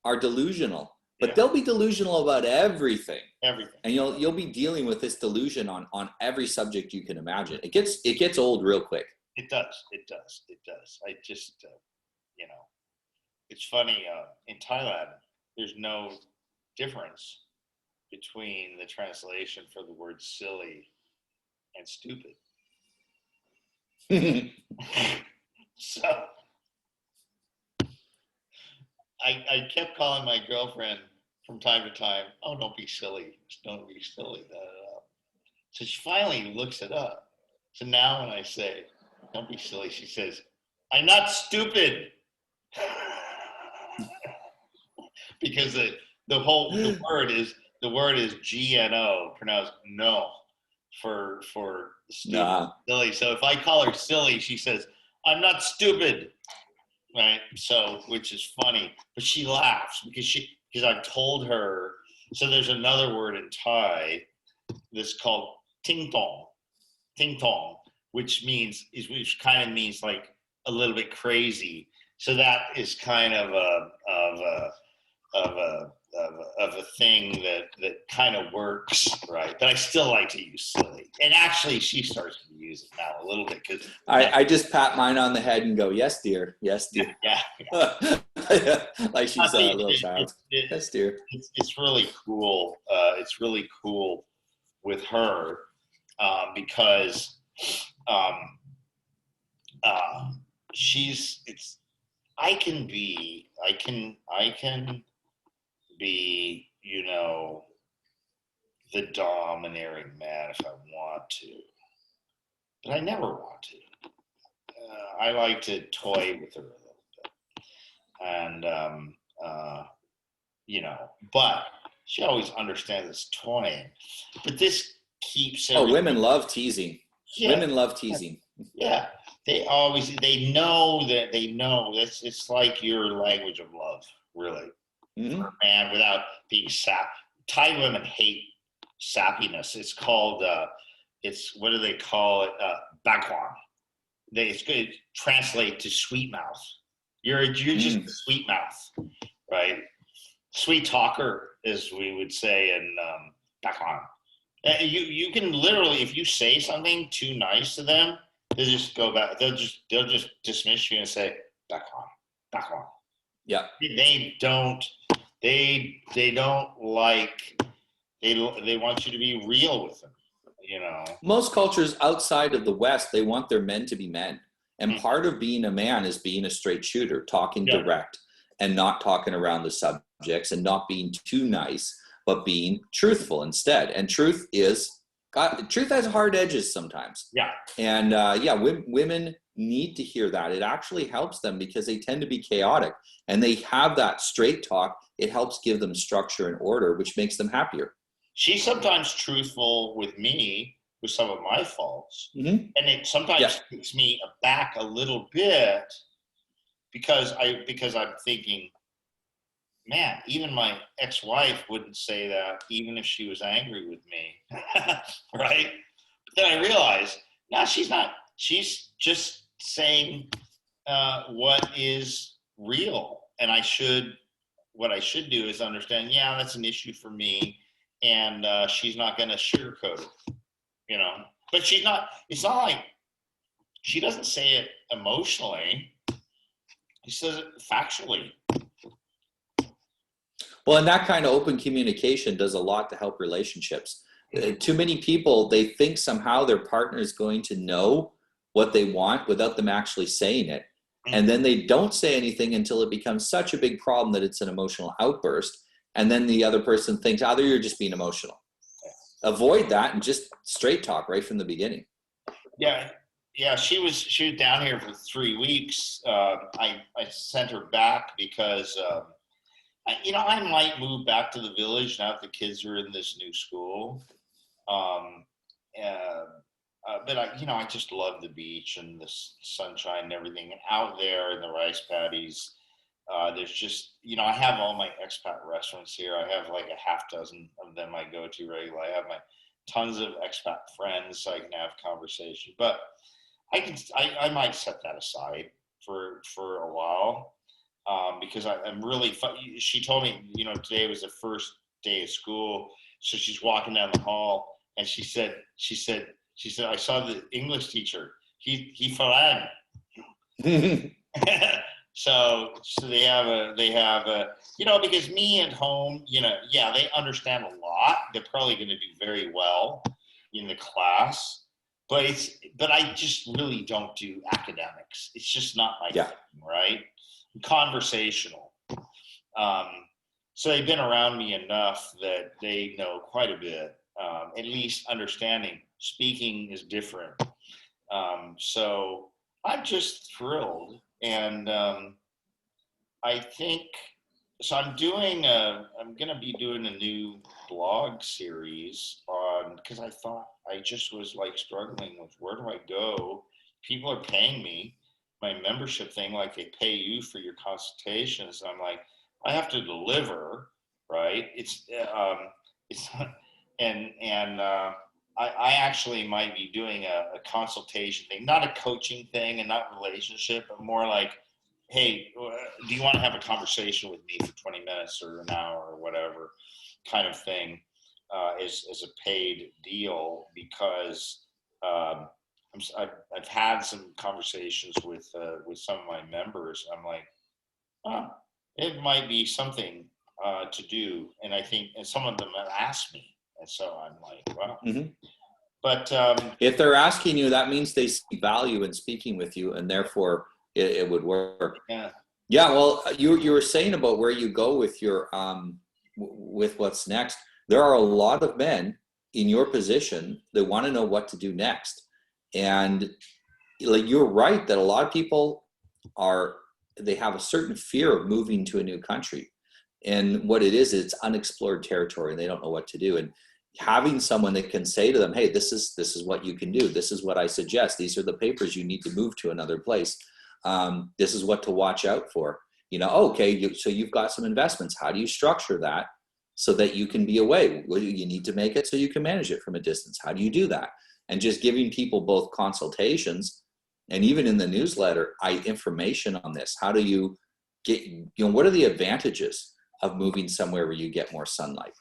are delusional, but they'll be delusional about everything. Everything. And you'll be dealing with this delusion on every subject you can imagine. It gets old real quick. It does. I just, it's funny, in Thailand, there's no difference between the translation for the word silly and stupid. So I kept calling my girlfriend from time to time, oh, don't be silly. Just don't be silly. So she finally looks it up. So now when I say, don't be silly, she says, I'm not stupid. because the word is GNO, pronounced no, for stupid, Nah. silly. So if I call her silly, she says, "I'm not stupid," right? So, which is funny, but she laughs because I've told her. So there's another word in Thai that's called ting tong, which kind of means like a little bit crazy. So that is kind of a thing that kind of works, right? But I still like to use silly, and actually, she starts to use it now a little bit because I just pat mine on the head and go, "Yes, dear. Yes, dear." yeah. Like she's a little child. Yes, dear. It's really cool. It's really cool with her because um, she's. It's. I can be. I can be. The domineering man if I want to, but I never want to. I like to toy with her a little bit, and but she always understands it's toying. But this keeps Oh, women love teasing. Yeah, women love teasing. Yeah, they know that it's like your language of love, really. Mm-hmm. And without being Thai women hate sappiness. It's called what do they call it? Bakwan. It's good. Translate to sweet mouth. You're just a sweet mouth, right? Sweet talker, as we would say in Bakwan. You can literally, if you say something too nice to them, they'll just go back. They'll just dismiss you and say back on. Yeah. They don't like. They want you to be real with them. Most cultures outside of the West, they want their men to be men, and part of being a man is being a straight shooter, talking direct, and not talking around the subjects, and not being too nice, but being truthful instead. And truth has hard edges sometimes. Yeah. And women need to hear that. It actually helps them because they tend to be chaotic, and they have that straight talk. It helps give them structure and order, which makes them happier. She's sometimes truthful with me with some of my faults, and it sometimes takes me aback a little bit because I'm thinking, man, even my ex-wife wouldn't say that, even if she was angry with me, right? But then I realized, no, she's not. She's just saying what is real, and what I should do is understand. Yeah, that's an issue for me, and she's not going to sugarcoat it, But she's not. It's not like she doesn't say it emotionally. She says it factually. Well, and that kind of open communication does a lot to help relationships. Too many people, they think somehow their partner is going to know what they want without them actually saying it. And then they don't say anything until it becomes such a big problem that it's an emotional outburst. And then the other person thinks, either you're just being emotional. Avoid that and just straight talk right from the beginning. Yeah. She was down here for 3 weeks. I sent her back because I might move back to the village now that the kids are in this new school. But I just love the beach and the sunshine and everything. And out there in the rice paddies, there's just, I have all my expat restaurants here. I have like a half dozen of them I go to regularly. I have my tons of expat friends so I can have conversation. But I might set that aside for a while. Because I'm really, she told me, today was the first day of school. So she's walking down the hall and she said, I saw the English teacher. He falan. So they have a, because me at home, they understand a lot. They're probably going to do very well in the class, but I just really don't do academics. It's just not my thing, right? Conversational. So they've been around me enough that they know quite a bit, at least understanding. Speaking is different. So I'm just thrilled. And I think So I'm going to be doing a new blog series on, because I just was like struggling with where do I go? People are paying me my membership thing, like they pay you for your consultations. I'm like, I have to deliver, right? It's I actually might be doing a consultation thing, not a coaching thing and not relationship, but more like, hey, do you want to have a conversation with me for 20 minutes or an hour or whatever kind of thing, as a paid deal, because I've had some conversations with some of my members. I'm like, oh, it might be something to do, and I think, and some of them have asked me, and so I'm like, well, but if they're asking you, that means they see value in speaking with you, and therefore it would work. Yeah. Well, you were saying about where you go with your with what's next. There are a lot of men in your position that want to know what to do next, and like you're right that a lot of people they have a certain fear of moving to a new country, and what it is, it's unexplored territory, and they don't know what to do. And having someone that can say to them, hey, this is what you can do, this is what I suggest, these are the papers you need to move to another place, this is what to watch out for, okay, so you've got some investments, how do you structure that so that you can be away? Well, you need to make it so you can manage it from a distance. How do you do that? And just giving people both consultations and even in the newsletter, information on this. How do you get, what are the advantages of moving somewhere where you get more sunlight?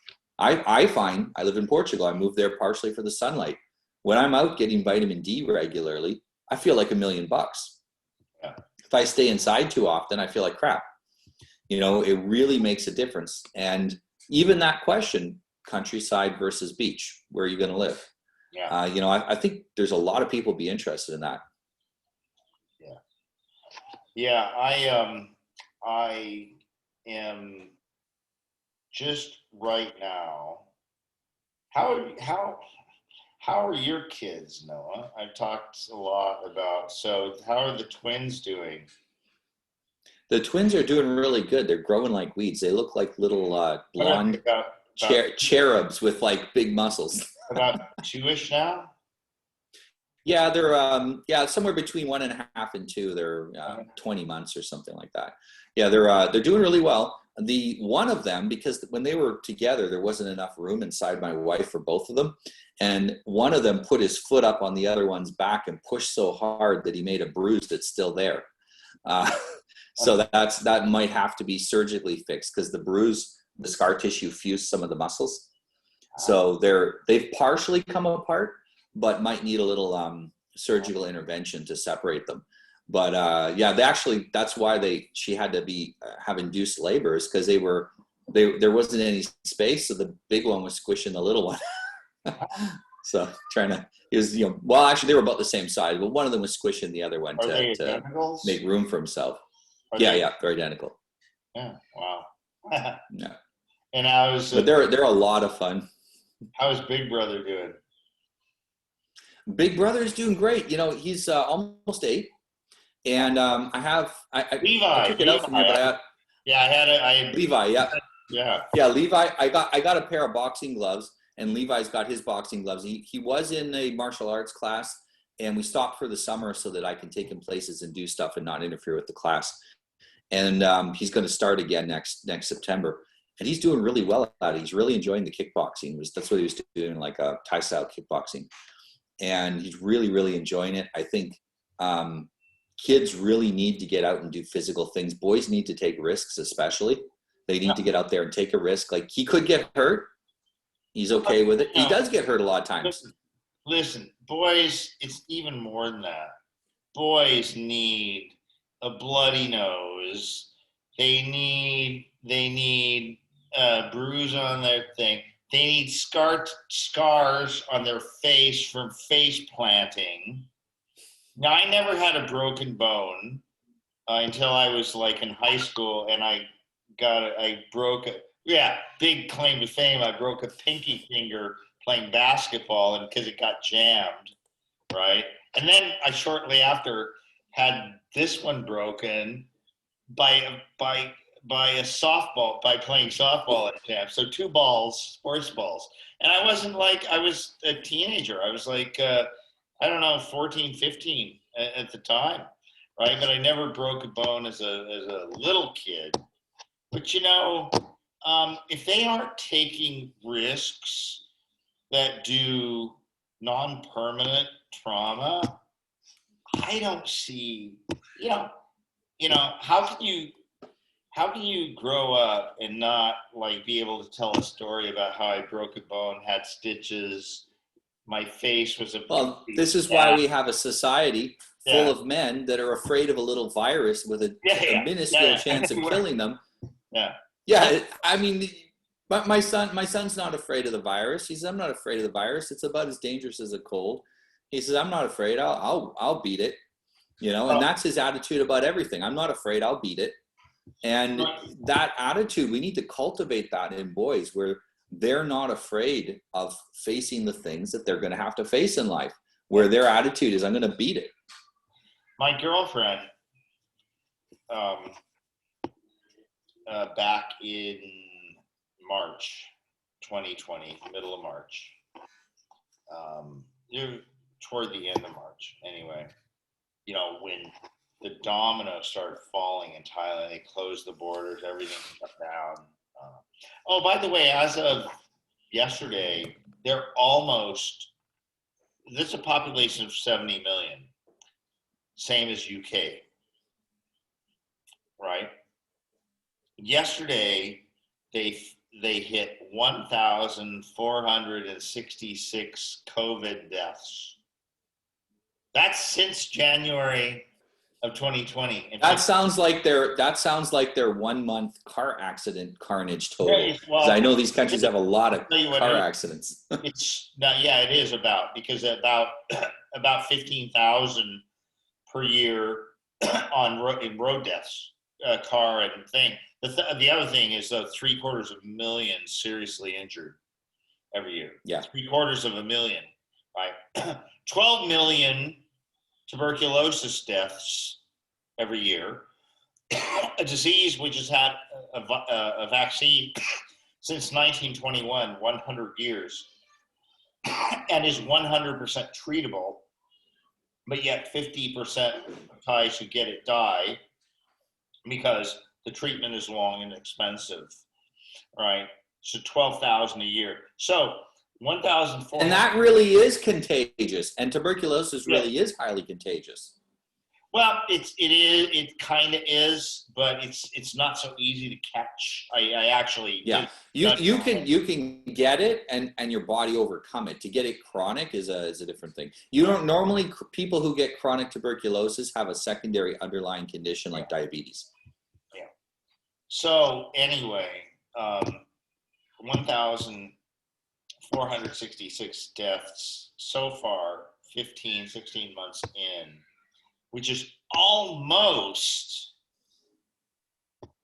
I find, I live in Portugal, I moved there partially for the sunlight. When I'm out getting vitamin D regularly, I feel like $1 million. Yeah. If I stay inside too often, I feel like crap. It really makes a difference. And even that question, countryside versus beach, where are you going to live? Yeah. I think there's a lot of people be interested in that. Yeah. I am just right now. How are your kids, Noah? I've talked a lot about. So how are the twins doing? The twins are doing really good. They're growing like weeds. They look like little blonde cherubs with like big muscles. About two-ish now? Yeah, they're somewhere between 1.5 and 2. They're 20 months or something like that. Yeah, they're doing really well. The one of them, because when they were together, there wasn't enough room inside my wife for both of them, and one of them put his foot up on the other one's back and pushed so hard that he made a bruise that's still there. So that might have to be surgically fixed because the scar tissue fused some of the muscles. So they've partially come apart, but might need a little surgical intervention to separate them. But that's why she had to have induced labors, because there wasn't any space, so the big one was squishing the little one. So actually they were about the same size, but one of them was squishing the other one to make room for himself. Yeah, they're identical. Yeah, wow. Yeah. And but they're a lot of fun. How's Big Brother doing? Big Brother is doing great. He's almost 8, and I took it out from you, but I had Levi. Yeah. Levi. I got a pair of boxing gloves, and Levi's got his boxing gloves. He was in a martial arts class, and we stopped for the summer so that I can take him places and do stuff and not interfere with the class. And he's going to start again next September, and he's doing really well at it. He's really enjoying the kickboxing. That's what he was doing, like a Thai style kickboxing, and he's really, really enjoying it. I think kids really need to get out and do physical things. Boys need to take risks, especially. They need to get out there and take a risk. Like, he could get hurt. He's okay with it. He does get hurt a lot of times. Listen, boys, it's even more than that. Boys need a bloody nose. They need a bruise on their thing. They need scars on their face from face planting. Now, I never had a broken bone until I was like in high school, and big claim to fame. I broke a pinky finger playing basketball, and because it got jammed, right? And then I shortly after had this one broken by by playing softball at camp. So 2 balls, sports balls. And I wasn't like, I was a teenager. I was like, I don't know, 14, 15 at the time, right? But I never broke a bone as a little kid. But if they aren't taking risks that do non-permanent trauma, I don't see, how can you grow up and not like be able to tell a story about how I broke a bone, had stitches, my face was a well, this is why we have a society full of men that are afraid of a little virus with a minuscule chance of killing them. Yeah. I mean, but my son's not afraid of the virus. He says, I'm not afraid of the virus. It's about as dangerous as a cold. He says, I'm not afraid. I'll beat it. And that's his attitude about everything. I'm not afraid. I'll beat it. And that attitude, we need to cultivate that in boys where they're not afraid of facing the things that they're going to have to face in life, where their attitude is, I'm going to beat it. My girlfriend, back in March 2020, middle of March, toward the end of March anyway, when the dominoes started falling in Thailand, they closed the borders, everything shut down. Oh, by the way, as of yesterday, there's a population of 70 million, same as UK, right? Yesterday, they hit 1,466 COVID deaths. That's since January of 2020. That sounds like their 1 month car accident carnage total. Well, I know these countries have a lot of car accidents. It is because about 15,000 per year in road deaths, car and thing. The other thing is 750,000 seriously injured every year. Yeah, 750,000, right? 12 million tuberculosis deaths every year, a disease which has had a vaccine since 1921, 100 years, and is 100% treatable, but yet 50% of Thais who get it die because the treatment is long and expensive, right? So 12,000 a year. So 1,400. And that really is contagious, and tuberculosis really is highly contagious. Well, it kind of is, but it's not so easy to catch. I actually you can get it and your body overcome it. To get it chronic is a different thing. You don't normally, people who get chronic tuberculosis have a secondary underlying condition like diabetes. Yeah. So anyway, 1,466 deaths so far, 16 months in, which is almost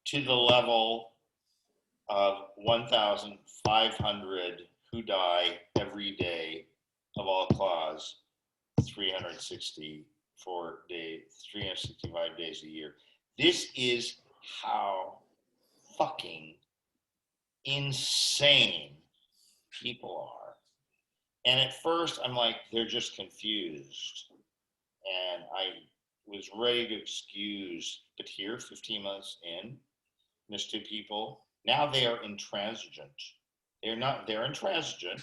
to the level of 1,500 who die every day of all claws, 365 days a year. This is how fucking insane people are. And at first I'm like, they're just confused. And I was ready to excuse, but here, 15 months in, there's 2 people. Now they are intransigent. They're intransigent.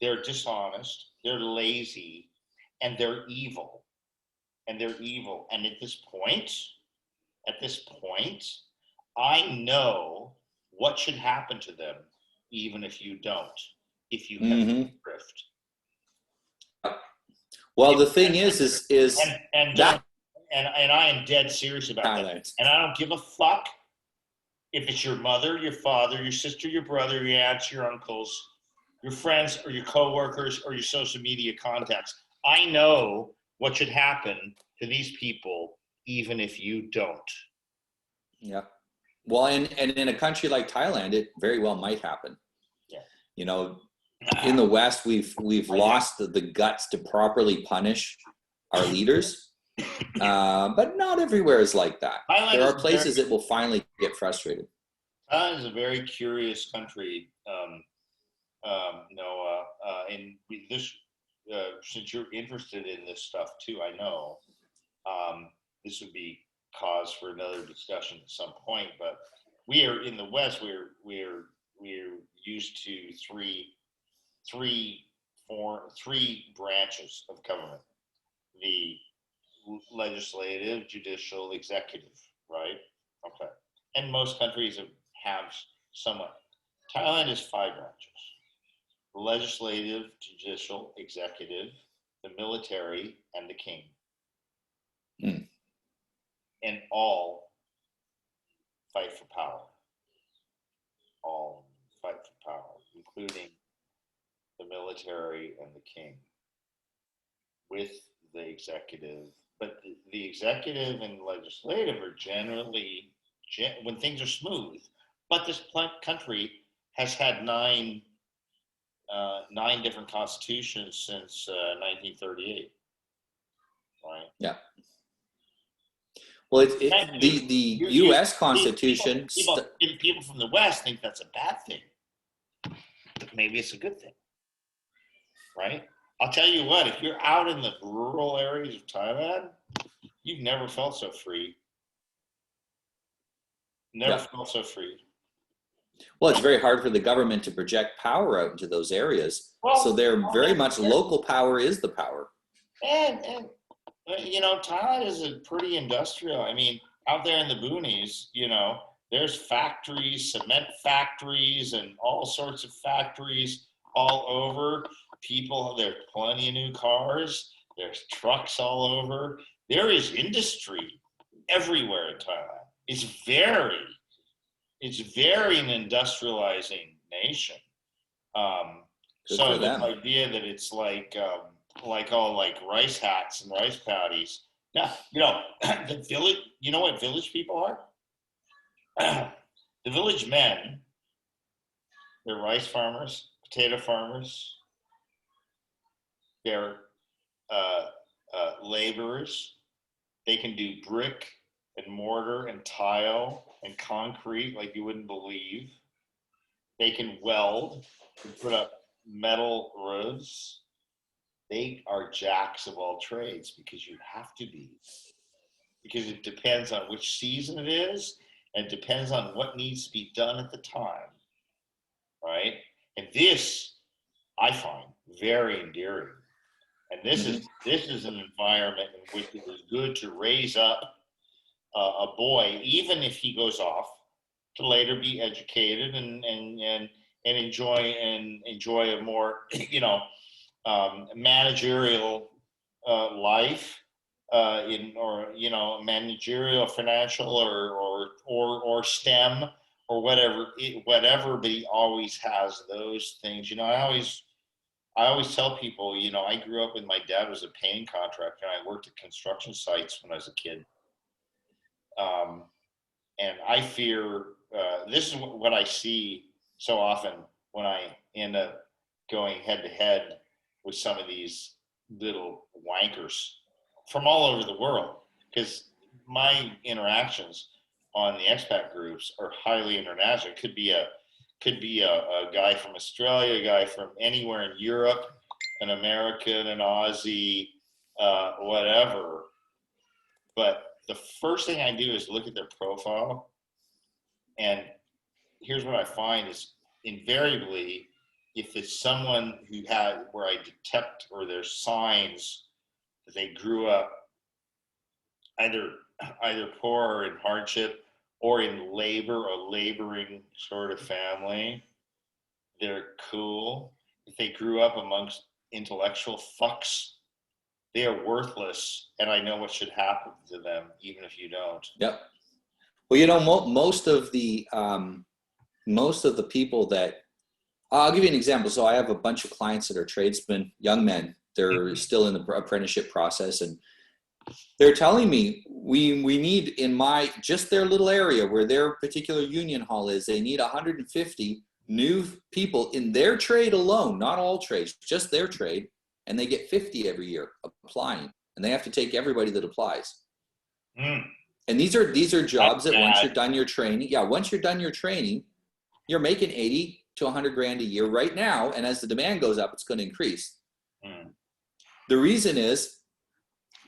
They're dishonest. They're lazy. And they're evil. And at this point, I know what should happen to them, even if you don't, if you have drift. Well, the thing is that, and I am dead serious about that. And I don't give a fuck if it's your mother, your father, your sister, your brother, your aunts, your uncles, your friends, or your coworkers, or your social media contacts. I know what should happen to these people, even if you don't. Yeah. Well, and in a country like Thailand, it very well might happen. Yeah. In the West, we've lost the guts to properly punish our leaders. But not everywhere is like that. Thailand There is are places that will finally get frustrated. Thailand is a very curious country, Noah. And this, since you're interested in this stuff too, I know this would be cause for another discussion at some point. But we are in the West. We're used to three branches of government: the legislative, judicial, executive. Right? Okay. And most countries have somewhat. Thailand is 5 branches: the legislative, judicial, executive, the military, and the king. Mm. And all fight for power. All fight for power, including the military and the king, with the executive. But the executive and legislative are generally, when things are smooth. But this country has had 9 different constitutions since 1938. Right? Yeah. Well, the U.S. Constitution. People from the West think that's a bad thing. But maybe it's a good thing, right? I'll tell you what: if you're out in the rural areas of Thailand, you've never felt so free. Never felt so free. Well, it's very hard for the government to project power out into those areas. So they're very much local power is the power. And Thailand is a pretty industrial. I mean, out there in the boonies, there's factories, cement factories, and all sorts of factories all over. There's plenty of new cars. There's trucks all over. There is industry everywhere in Thailand. It's very an industrializing nation. So the idea that it's like rice hats and rice patties. Now, the village. You know what village people are? The village men. They're rice farmers, potato farmers. They're laborers. They can do brick and mortar and tile and concrete like you wouldn't believe. They can weld and put up metal roofs. They are jacks of all trades because you have to be. Because it depends on which season it is, and it depends on what needs to be done at the time. Right? And this I find very endearing. And this is an environment in which it is good to raise up a boy, even if he goes off to later be educated and enjoy a more managerial life managerial, financial, or STEM or whatever. But he always has those things. I always tell people, I grew up with my dad was a painting contractor, and I worked at construction sites when I was a kid. And I fear this is what I see so often when I end up going head to head with some of these little wankers from all over the world, because my interactions on the expat groups are highly international. It could be a guy from Australia, a guy from anywhere in Europe, an American, an Aussie, whatever. But the first thing I do is look at their profile, and here's what I find is invariably, if it's someone where I detect or there's signs that they grew up either poor or in hardship or in labor or laboring sort of family, they're cool. If they grew up amongst intellectual fucks, they are worthless, and I know what should happen to them, even if you don't. Yep. Well, most of the people that I'll give you an example. So I have a bunch of clients that are tradesmen, young men. They're still in the apprenticeship process, and they're telling me we need in just their little area where their particular union hall is. They need 150 new people in their trade alone, not all trades, just their trade. And they get 50 every year applying. and they have to take everybody that applies. Mm. And these are jobs that once bad. you're done your training, once you're done your training, you're making 80 to 100 grand a year right now. And as the demand goes up, it's going to increase. Mm. The reason is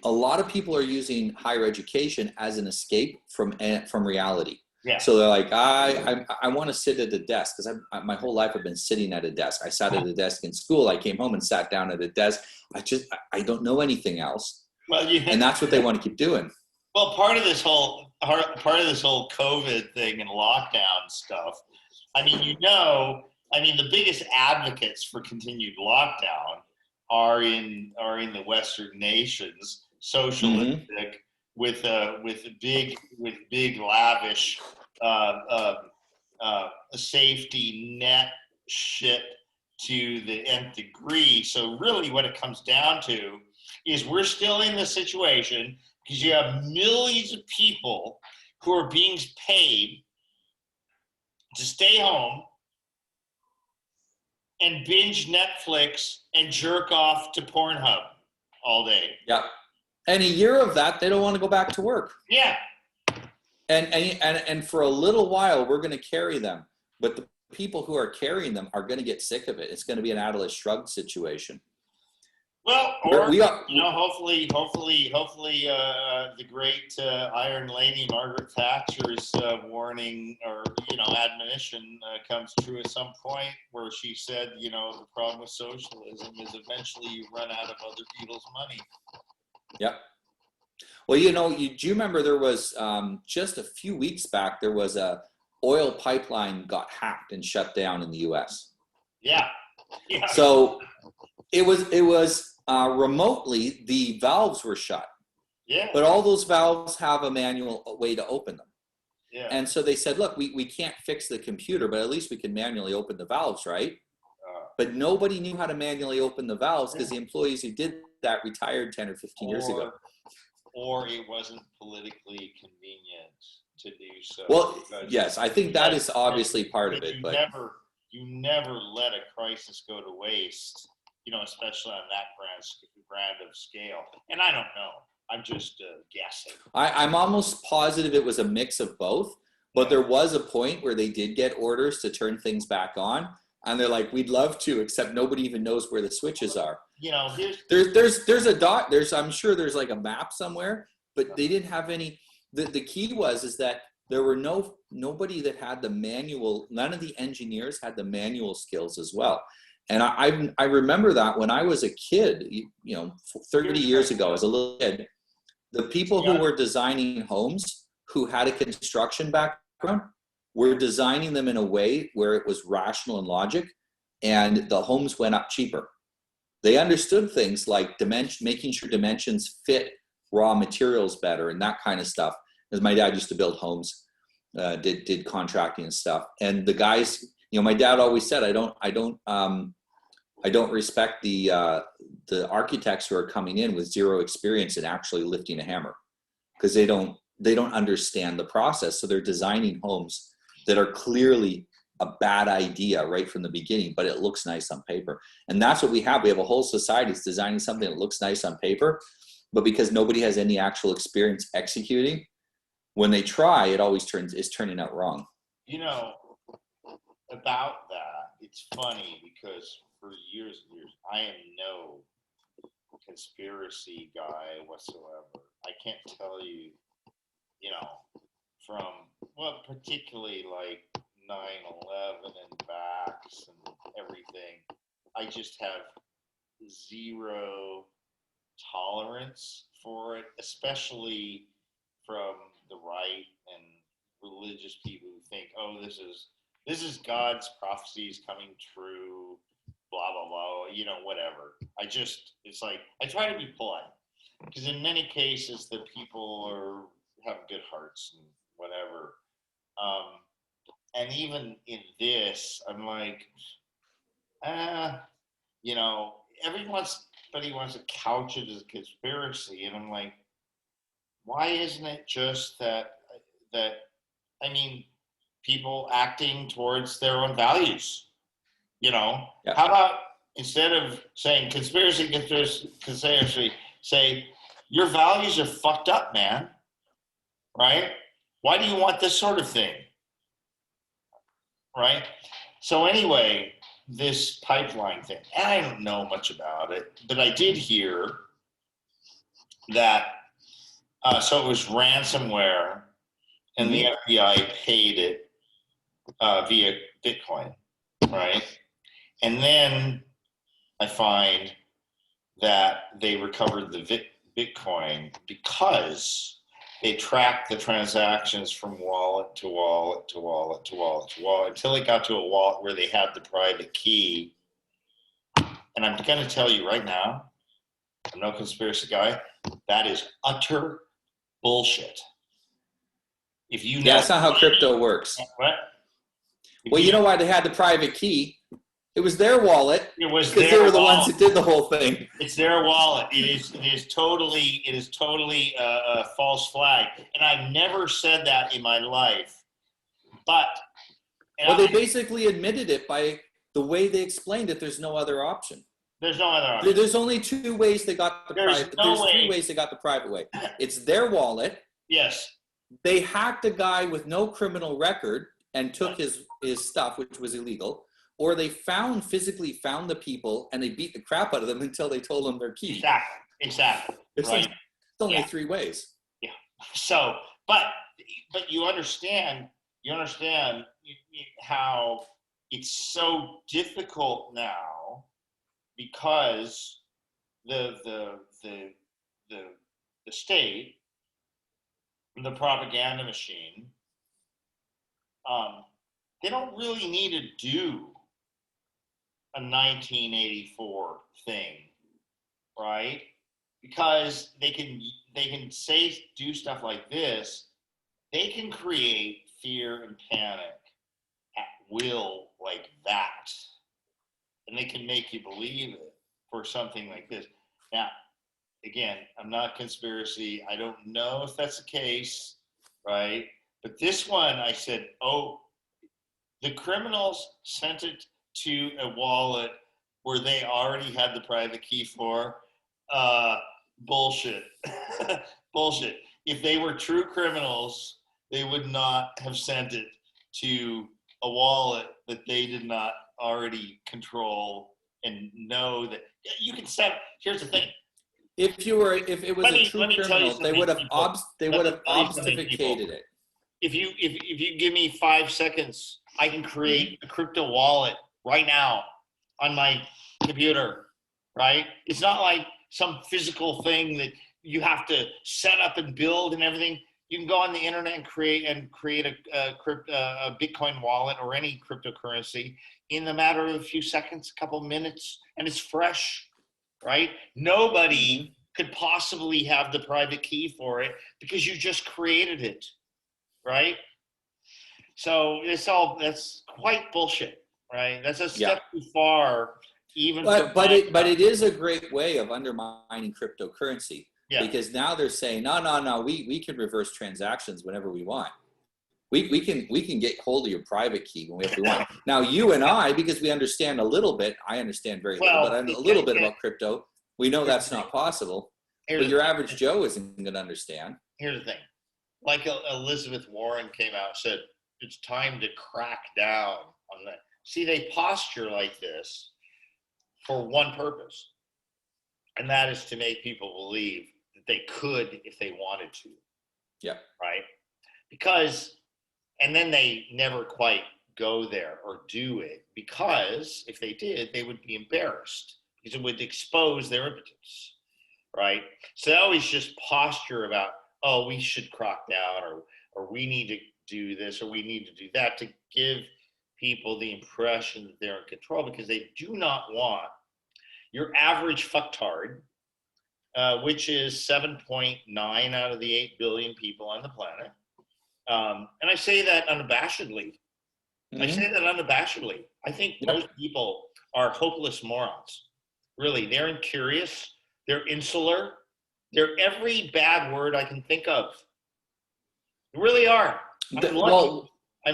a lot of people are using higher education as an escape from reality. Yeah. So they're like, I want to sit at a desk, because my whole life I've been sitting at a desk. I sat at a desk in school. I came home and sat down at a desk. I don't know anything else. Well, and that's what they want to keep doing. Well, part of this whole COVID thing and lockdown stuff. I mean, the biggest advocates for continued lockdown are in the Western nations, socialistic, mm-hmm. with big lavish safety net shit to the nth degree. So really, what it comes down to is we're still in the situation because you have millions of people who are being paid to stay home and binge Netflix and jerk off to Pornhub all day. Yeah. And a year of that, they don't want to go back to work. Yeah. And for a little while, we're going to carry them. But the people who are carrying them are going to get sick of it. It's going to be an Atlas Shrugged situation. Well, or hopefully, the great Iron Lady Margaret Thatcher's warning or admonition comes true at some point, where she said, the problem with socialism is eventually you run out of other people's money. Yep. Well, do you remember there was just a few weeks back there was a oil pipeline got hacked and shut down in the U.S. Yeah. So it was. Remotely, the valves were shut. Yeah. But all those valves have a manual way to open them. Yeah. And so they said, look, we can't fix the computer, but at least we can manually open the valves, right? But nobody knew how to manually open the valves because the employees who did that retired 10 or 15 years ago. Or it wasn't politically convenient to do so. Well, yes, I think that is obviously part of it. You never let a crisis go to waste. Especially on that grand of scale. And I don't know. I'm just guessing. I'm almost positive it was a mix of both, but there was a point where they did get orders to turn things back on, and they're like, "We'd love to, except nobody even knows where the switches are." I'm sure there's like a map somewhere, but they didn't have any. The key is that there were nobody that had the manual. None of the engineers had the manual skills as well. And I remember that when I was a kid, 30 years ago, as a little kid, the people who were designing homes who had a construction background were designing them in a way where it was rational and logic, and the homes went up cheaper. They understood things like making sure dimensions fit raw materials better and that kind of stuff. As my dad used to build homes, did contracting and stuff. And the guys, my dad always said, I don't respect the architects who are coming in with zero experience in actually lifting a hammer, because they don't understand the process. So they're designing homes that are clearly a bad idea right from the beginning, but it looks nice on paper. And that's what we have. We have a whole society that's designing something that looks nice on paper, but because nobody has any actual experience executing, when they try, it always is turning out wrong. About that, it's funny because for years and years, I am no conspiracy guy whatsoever. I can't tell you, from particularly like 9/11 and backs and everything. I just have zero tolerance for it, especially from the right and religious people who think, oh, this is God's prophecies coming true, blah, blah, blah, whatever. It's like, I try to be polite, because in many cases the people have good hearts and whatever. And even in this, I'm like, everybody wants to couch it as a conspiracy. And I'm like, why isn't it just that people acting towards their own values? Yeah. How about instead of saying conspiracy, say your values are fucked up, man. Right? Why do you want this sort of thing? Right? So anyway, this pipeline thing, and I don't know much about it, but I did hear that, so it was ransomware, and the FBI paid it via Bitcoin, right? And then I find that they recovered the Bitcoin because they tracked the transactions from wallet to wallet to wallet to wallet to wallet until it got to a wallet where they had the private key. And I'm going to tell you right now, I'm no conspiracy guy, that is utter bullshit. If you know, yeah, that's not how crypto works. What? Well, you know why they had the private key? It was their wallet. It was because they were the ones that did the whole thing. It's their wallet. It is totally a false flag. And I've never said that in my life. But they basically admitted it by the way they explained it. There's no other option. There's no other option. There's only two ways they got the private. There's three ways they got the private way. It's their wallet. Yes. They hacked a guy with no criminal record and took his stuff, which was illegal. Or they physically found the people and they beat the crap out of them until they told them their key. Exactly. It's right. only three ways. Yeah. So, but you understand how it's so difficult now because the state, the propaganda machine, they don't really need to do a 1984 thing, right? Because they can do stuff like this. They can create fear and panic at will like that, and they can make you believe it for something like this. Now, again, I'm not conspiracy. I don't know if that's the case, right? But this one, I said, oh, the criminals sent it to a wallet where they already had the private key for. Bullshit. Bullshit. If they were true criminals, they would not have sent it to a wallet that they did not already control and know that you can send. Here's the thing. If it was a true criminal, they would have obfuscated it. If you give me 5 seconds, I can create a crypto wallet right now on my computer, right? It's not like some physical thing that you have to set up and build and everything. You can go on the internet and create a Bitcoin wallet or any cryptocurrency in the matter of a few seconds, a couple minutes, and it's fresh, right? Nobody could possibly have the private key for it because you just created it, right? So that's quite bullshit, right? That's a step too far, even. But it is a great way of undermining cryptocurrency, because now they're saying no, we can reverse transactions whenever we want. We can get hold of your private key whenever we want. Now you and I, because we understand a little bit, I understand very little, but I know a little bit about crypto. We know that's not possible. But your average Joe isn't going to understand. Here's the thing. Like Elizabeth Warren came out and said, it's time to crack down on that. See, they posture like this for one purpose, and that is to make people believe that they could if they wanted to. Yeah. Right? Because, and then they never quite go there or do it, because if they did, they would be embarrassed because it would expose their impotence. Right? So they always just posture about, oh, we should crack down, or we need to do this, or we need to do that, to give people the impression that they're in control, because they do not want your average fucktard, which is 7.9 out of the 8 billion people on the planet. And I say that unabashedly. I say that unabashedly. I think most people are hopeless morons. Really, they're incurious. They're insular. They're every bad word I can think of. They really are. I'm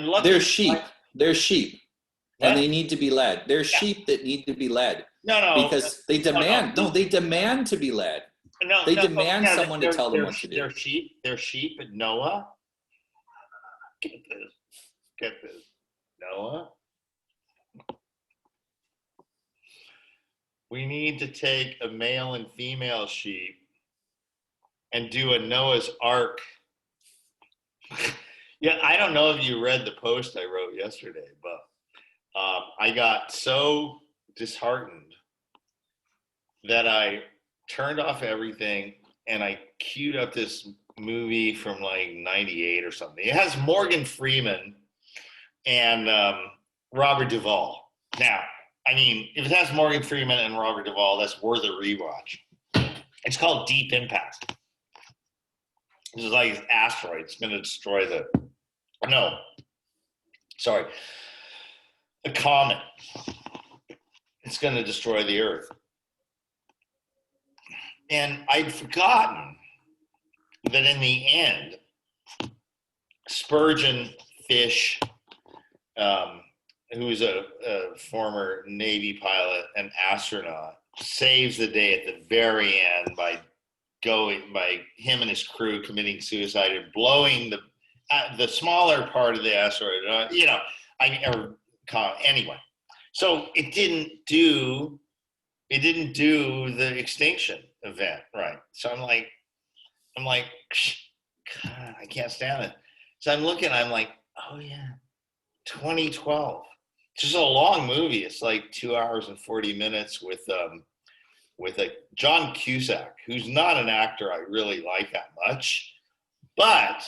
lucky. They're sheep. They're sheep. And they need to be led. They're sheep that need to be led. No. Because they demand. No, they demand to be led. No, They no, demand yeah, someone to tell them what to do. They're sheep, but Noah, get this, Noah, we need to take a male and female sheep and do a Noah's Ark. Yeah, I don't know if you read the post I wrote yesterday, but I got so disheartened that I turned off everything and I queued up this movie from like 98 or something. It has Morgan Freeman and Robert Duvall. Now, I mean, if it has Morgan Freeman and Robert Duvall, that's worth a rewatch. It's called Deep Impact. This is like an asteroid. It's going to destroy the comet. It's going to destroy the Earth. And I'd forgotten that in the end, Spurgeon Fish, who's a former Navy pilot and astronaut, saves the day at the very end by him and his crew committing suicide and blowing the smaller part of the asteroid. Anyway. So it didn't do the extinction event, right? So I'm like, God, I can't stand it. So I'm like, oh yeah, 2012. It's just a long movie. It's like 2 hours and 40 minutes with a John Cusack, who's not an actor I really like that much, but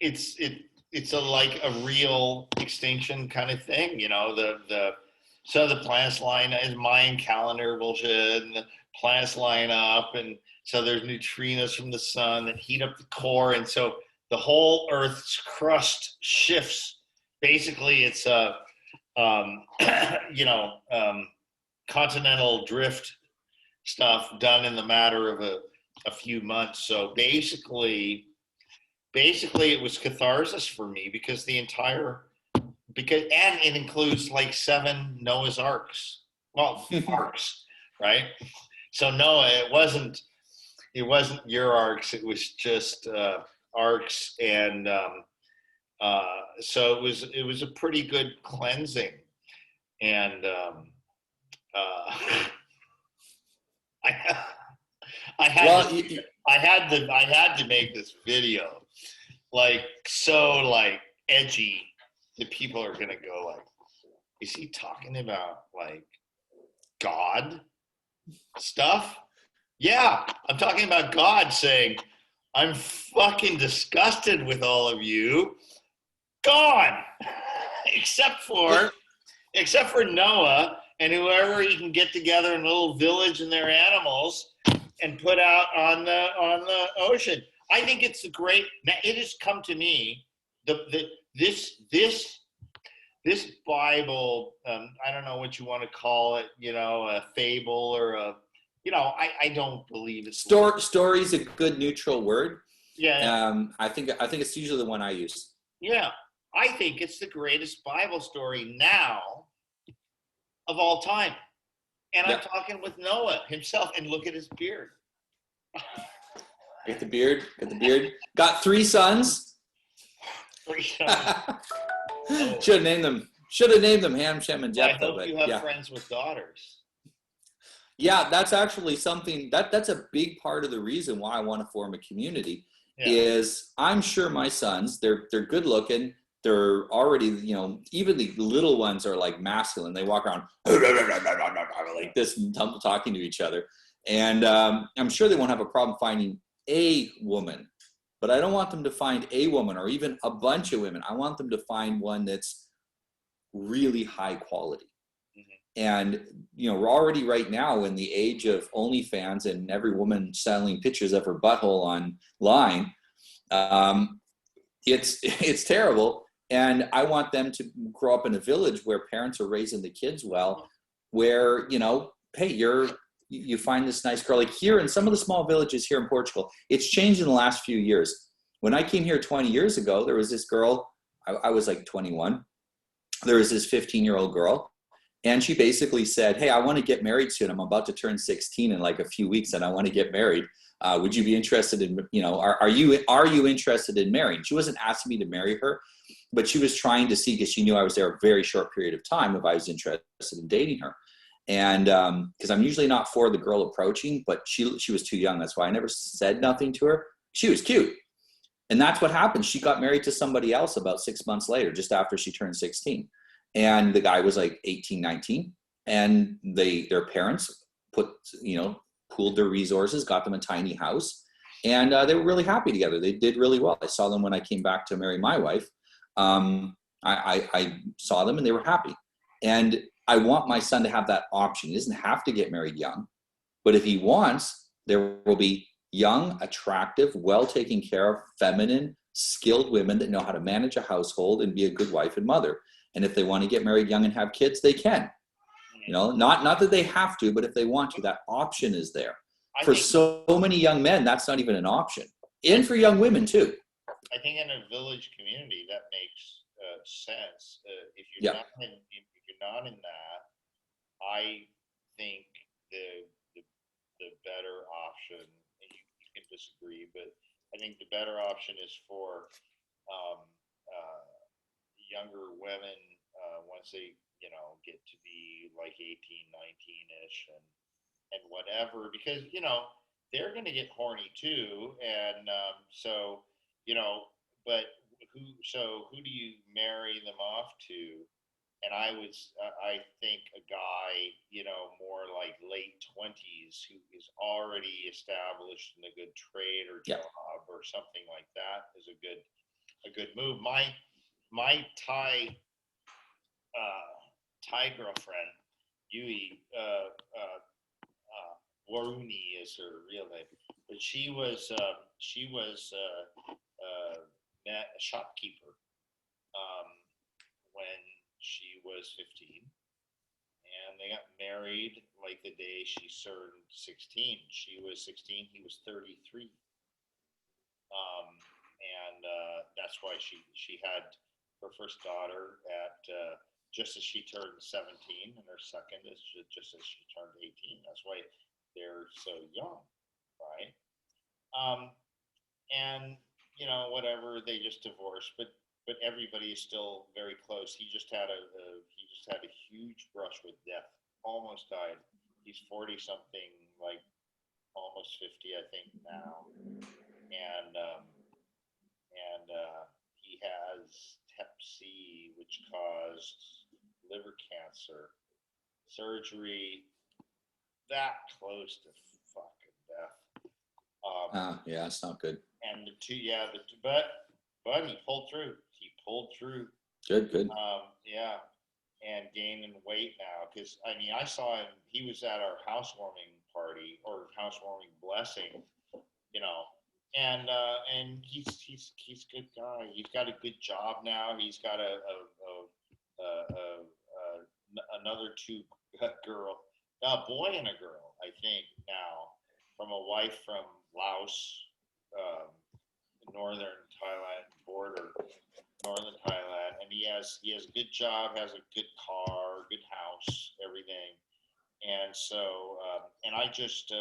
it's like a real extinction kind of thing, so the planets line is Mayan calendar bullshit, and the planets line up, and so there's neutrinos from the sun that heat up the core, and so the whole Earth's crust shifts. Basically, it's a continental drift stuff done in the matter of a few months. So basically it was catharsis for me because and it includes like 7 Noah's Arks. Well, arcs, right? So Noah, it wasn't your arcs. It was just arcs, and so it was a pretty good cleansing, and I had to make this video so edgy that people are gonna go like, is he talking about like God stuff? Yeah, I'm talking about God saying, I'm fucking disgusted with all of you. Gone. except for Noah and whoever he can get together in a little village and their animals and put out on the ocean. I think it's a great. It has come to me. This Bible. I don't know what you want to call it. A fable or a. I don't believe it's. Story is a good neutral word. Yeah. I think it's usually the one I use. Yeah, I think it's the greatest Bible story now of all time. And I'm talking with Noah himself, and look at his beard. Get the beard. Got 3 sons. 3 sons. Oh. Should have named them Ham, Shem, and Japheth. I hope you have friends with daughters. Yeah, that's actually something that's a big part of the reason why I want to form a community. Is I'm sure my sons, they're good looking. They're already, even the little ones are like masculine. They walk around like this, talking to each other. And I'm sure they won't have a problem finding a woman, but I don't want them to find a woman or even a bunch of women. I want them to find one that's really high quality. Mm-hmm. And, we're already right now in the age of OnlyFans and every woman selling pictures of her butthole online. It's terrible. And I want them to grow up in a village where parents are raising the kids well, where, hey, you find this nice girl. Like here in some of the small villages here in Portugal, it's changed in the last few years. When I came here 20 years ago, there was this girl, I was like 21. There was this 15-year-old girl, And she basically said, hey, I want to get married soon. I'm about to turn 16 in like a few weeks and I want to get married. Would you be interested in, are you interested in marrying? She wasn't asking me to marry her, but she was trying to see, because she knew I was there a very short period of time, if I was interested in dating her. And because I'm usually not for the girl approaching, but she was too young. That's why I never said nothing to her. She was cute. And that's what happened. She got married to somebody else about 6 months later, just after she turned 16. And the guy was like 18, 19. And their parents pooled their resources, got them a tiny house. And they were really happy together. They did really well. I saw them when I came back to marry my wife. I saw them and they were happy. And I want my son to have that option. He doesn't have to get married young. But if he wants, there will be young, attractive, well taken care of, feminine, skilled women that know how to manage a household and be a good wife and mother. And if they want to get married young and have kids, they can. Not that they have to, but if they want to, that option is there. For so many young men, that's not even an option. And for young women too. I think in a village community that makes sense. If you're not in that, I think the better option. And you can disagree, but I think the better option is for younger women once they get to be like 18, 19ish and whatever, because they're going to get horny too, and but who do you marry them off to? And I think a guy more like late 20s who is already established in a good trade or job or something like that is a good move. My Thai girlfriend, Yui, Waruni is her real name, but she was a shopkeeper when she was 15, and they got married like the day she turned 16. She was 16, he was 33, and that's why she had her first daughter at just as she turned 17, and her second is just as she turned 18. That's why they're so young, right? And whatever, they just divorced, but everybody is still very close. He just had a huge brush with death. Almost died. He's 40 something, like almost 50, I think now, and he has Hep C, which caused liver cancer, surgery, that close to fucking death. Yeah, it's not good. And but he pulled through. Good. Yeah, and gaining weight now, because I saw him. He was at our housewarming party or housewarming blessing, and he's a good guy. He's got a good job now. He's got another two a boy and a girl, I think now, from a wife from Laos, northern Thailand, and he has a good job, has a good car, good house, everything. And so, and I just,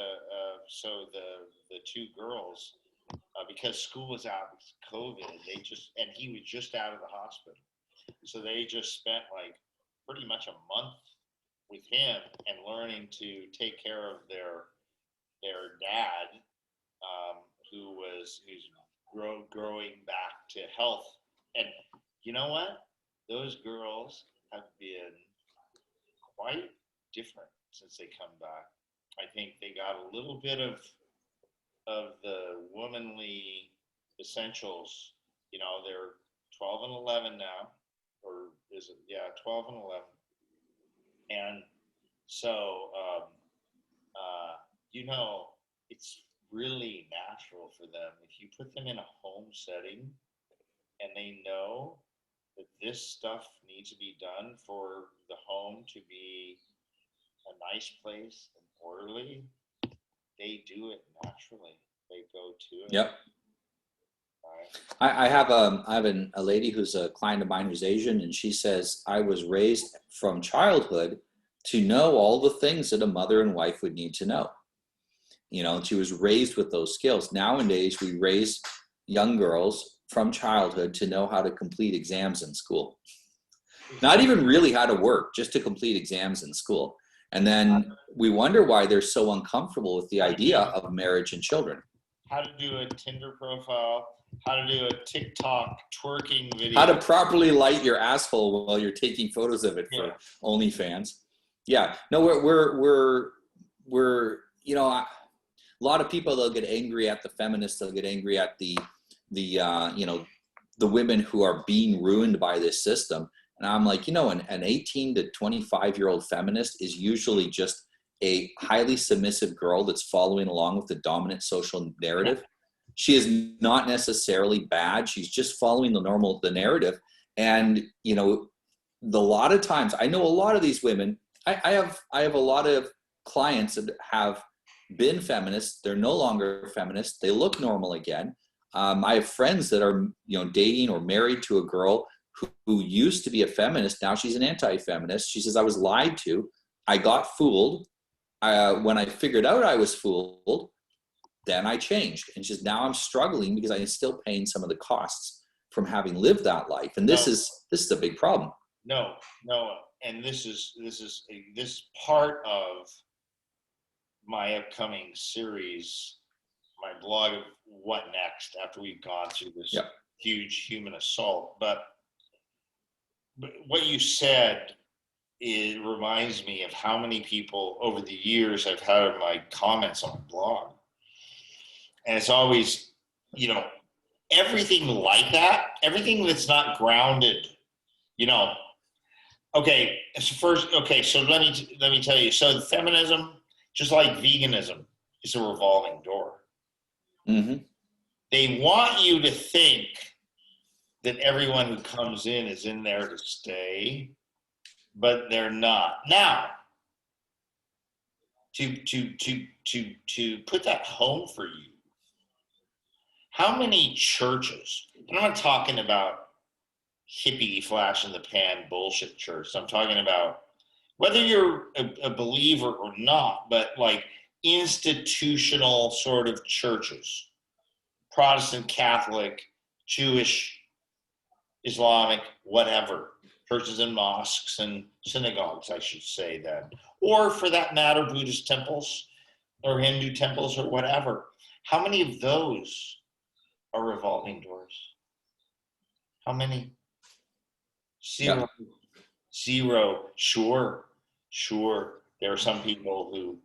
so the two girls, because school was out with COVID, and he was just out of the hospital. So they just spent like pretty much a month with him and learning to take care of their dad, who's growing back to health. And you know what? Those girls have been quite different since they come back. I think they got a little bit of the womanly essentials. They're 12 and 11 now, or is it? Yeah, 12 and 11. And so, it's really natural for them if you put them in a home setting and they know that this stuff needs to be done for the home to be a nice place and orderly. They do it naturally. They go to it. Yep. I have a lady who's a client of mine who's Asian, and she says, I was raised from childhood to know all the things that a mother and wife would need to know. You know, she was raised with those skills. Nowadays, we raise young girls from childhood to know how to complete exams in school. Not even really how to work, just to complete exams in school. And then we wonder why they're so uncomfortable with the idea of marriage and children. How to do a Tinder profile, how to do a TikTok twerking video. How to properly light your asshole while you're taking photos of it for OnlyFans. Yeah, no, we're you know, a lot of people, they'll get angry at the feminists, they'll get angry at the you know, the women who are being ruined by this system. And I'm like, you know, an 18 to 25-year-old feminist is usually just a highly submissive girl that's following along with the dominant social narrative. She is not necessarily bad. She's just following the narrative. And, you know, a lot of times, I know a lot of these women, I have a lot of clients that have been feminists. They're no longer feminists. They look normal again. I have friends that are, you know, dating or married to a girl who used to be a feminist. Now she's an anti-feminist. She says, I was lied to. I got fooled. When I figured out I was fooled, then I changed. And she says, now I'm struggling because I'm still paying some of the costs from having lived that life. And this is a big problem. No. And this part of my upcoming series, my blog of what next after we've gone through this huge human assault. But what you said, it reminds me of how many people over the years I've had in my comments on my blog. And it's always, you know, everything like that, everything that's not grounded, you know. Okay, so let me tell you. So feminism, just like veganism, is a revolving door. Mm-hmm. They want you to think that everyone who comes in is in there to stay, but they're not. Now, to put that home for you, how many churches, and I'm not talking about hippie flash in the pan bullshit church. I'm talking about whether you're a believer or not, but like institutional sort of churches, Protestant, Catholic, Jewish, Islamic, whatever, churches and mosques and synagogues, I should say then, or for that matter, Buddhist temples or Hindu temples or whatever. How many of those are revolving doors? How many? Zero. Yep. Zero. Sure. There are some people who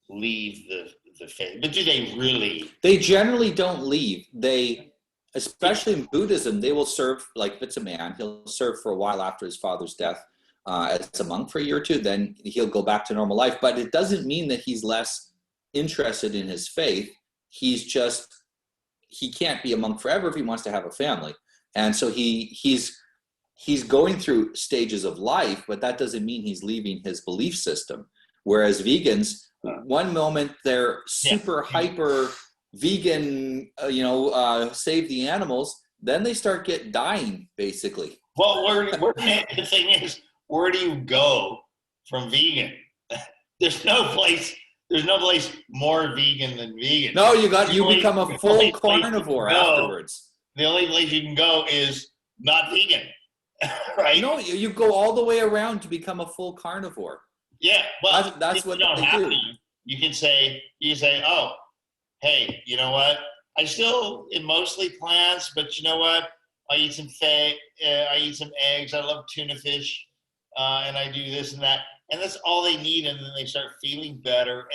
leave the faith, but do they really? They generally don't leave. They, especially in Buddhism, they will serve, like if it's a man, he'll serve for a while after his father's death as a monk for a year or two, then he'll go back to normal life. But it doesn't mean that he's less interested in his faith. He can't be a monk forever if he wants to have a family. And so he's going through stages of life, but that doesn't mean he's leaving his belief system. Whereas vegans, one moment they're super hyper vegan, save the animals, then they start dying basically. Well, the thing is, where do you go from vegan? There's no place more vegan than vegan. No, you become a full carnivore afterwards. The only place you can go is not vegan, right? No, you go all the way around to become a full carnivore. Yeah, well, that's what they do. You can say, oh, hey, you know what? I still eat mostly plants, but you know what? I eat some I eat some eggs. I love tuna fish, and I do this and that, and that's all they need. And then they start feeling better,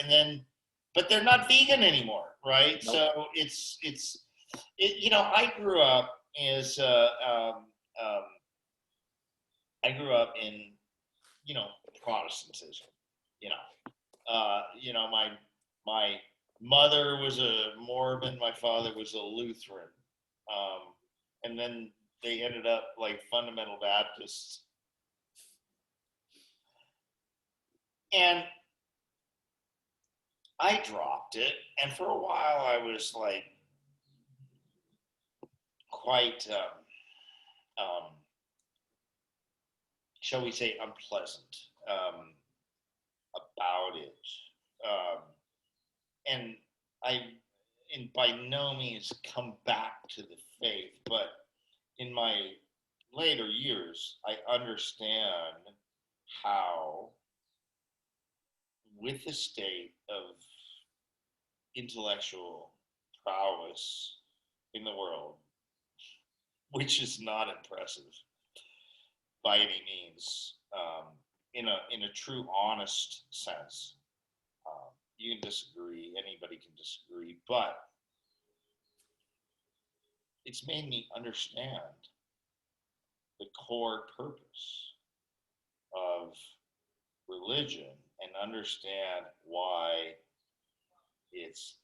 but they're not vegan anymore, right? Nope. So it's I grew up as I grew up in Protestantism. My mother was a Mormon, my father was a Lutheran, and then they ended up like fundamental Baptists. And I dropped it, and for a while I was like quite, shall we say, unpleasant. about it. And by no means come back to the faith, but in my later years, I understand how, with the state of intellectual prowess in the world, which is not impressive by any means, in a true honest sense. You can disagree, anybody can disagree, but it's made me understand the core purpose of religion and understand why it's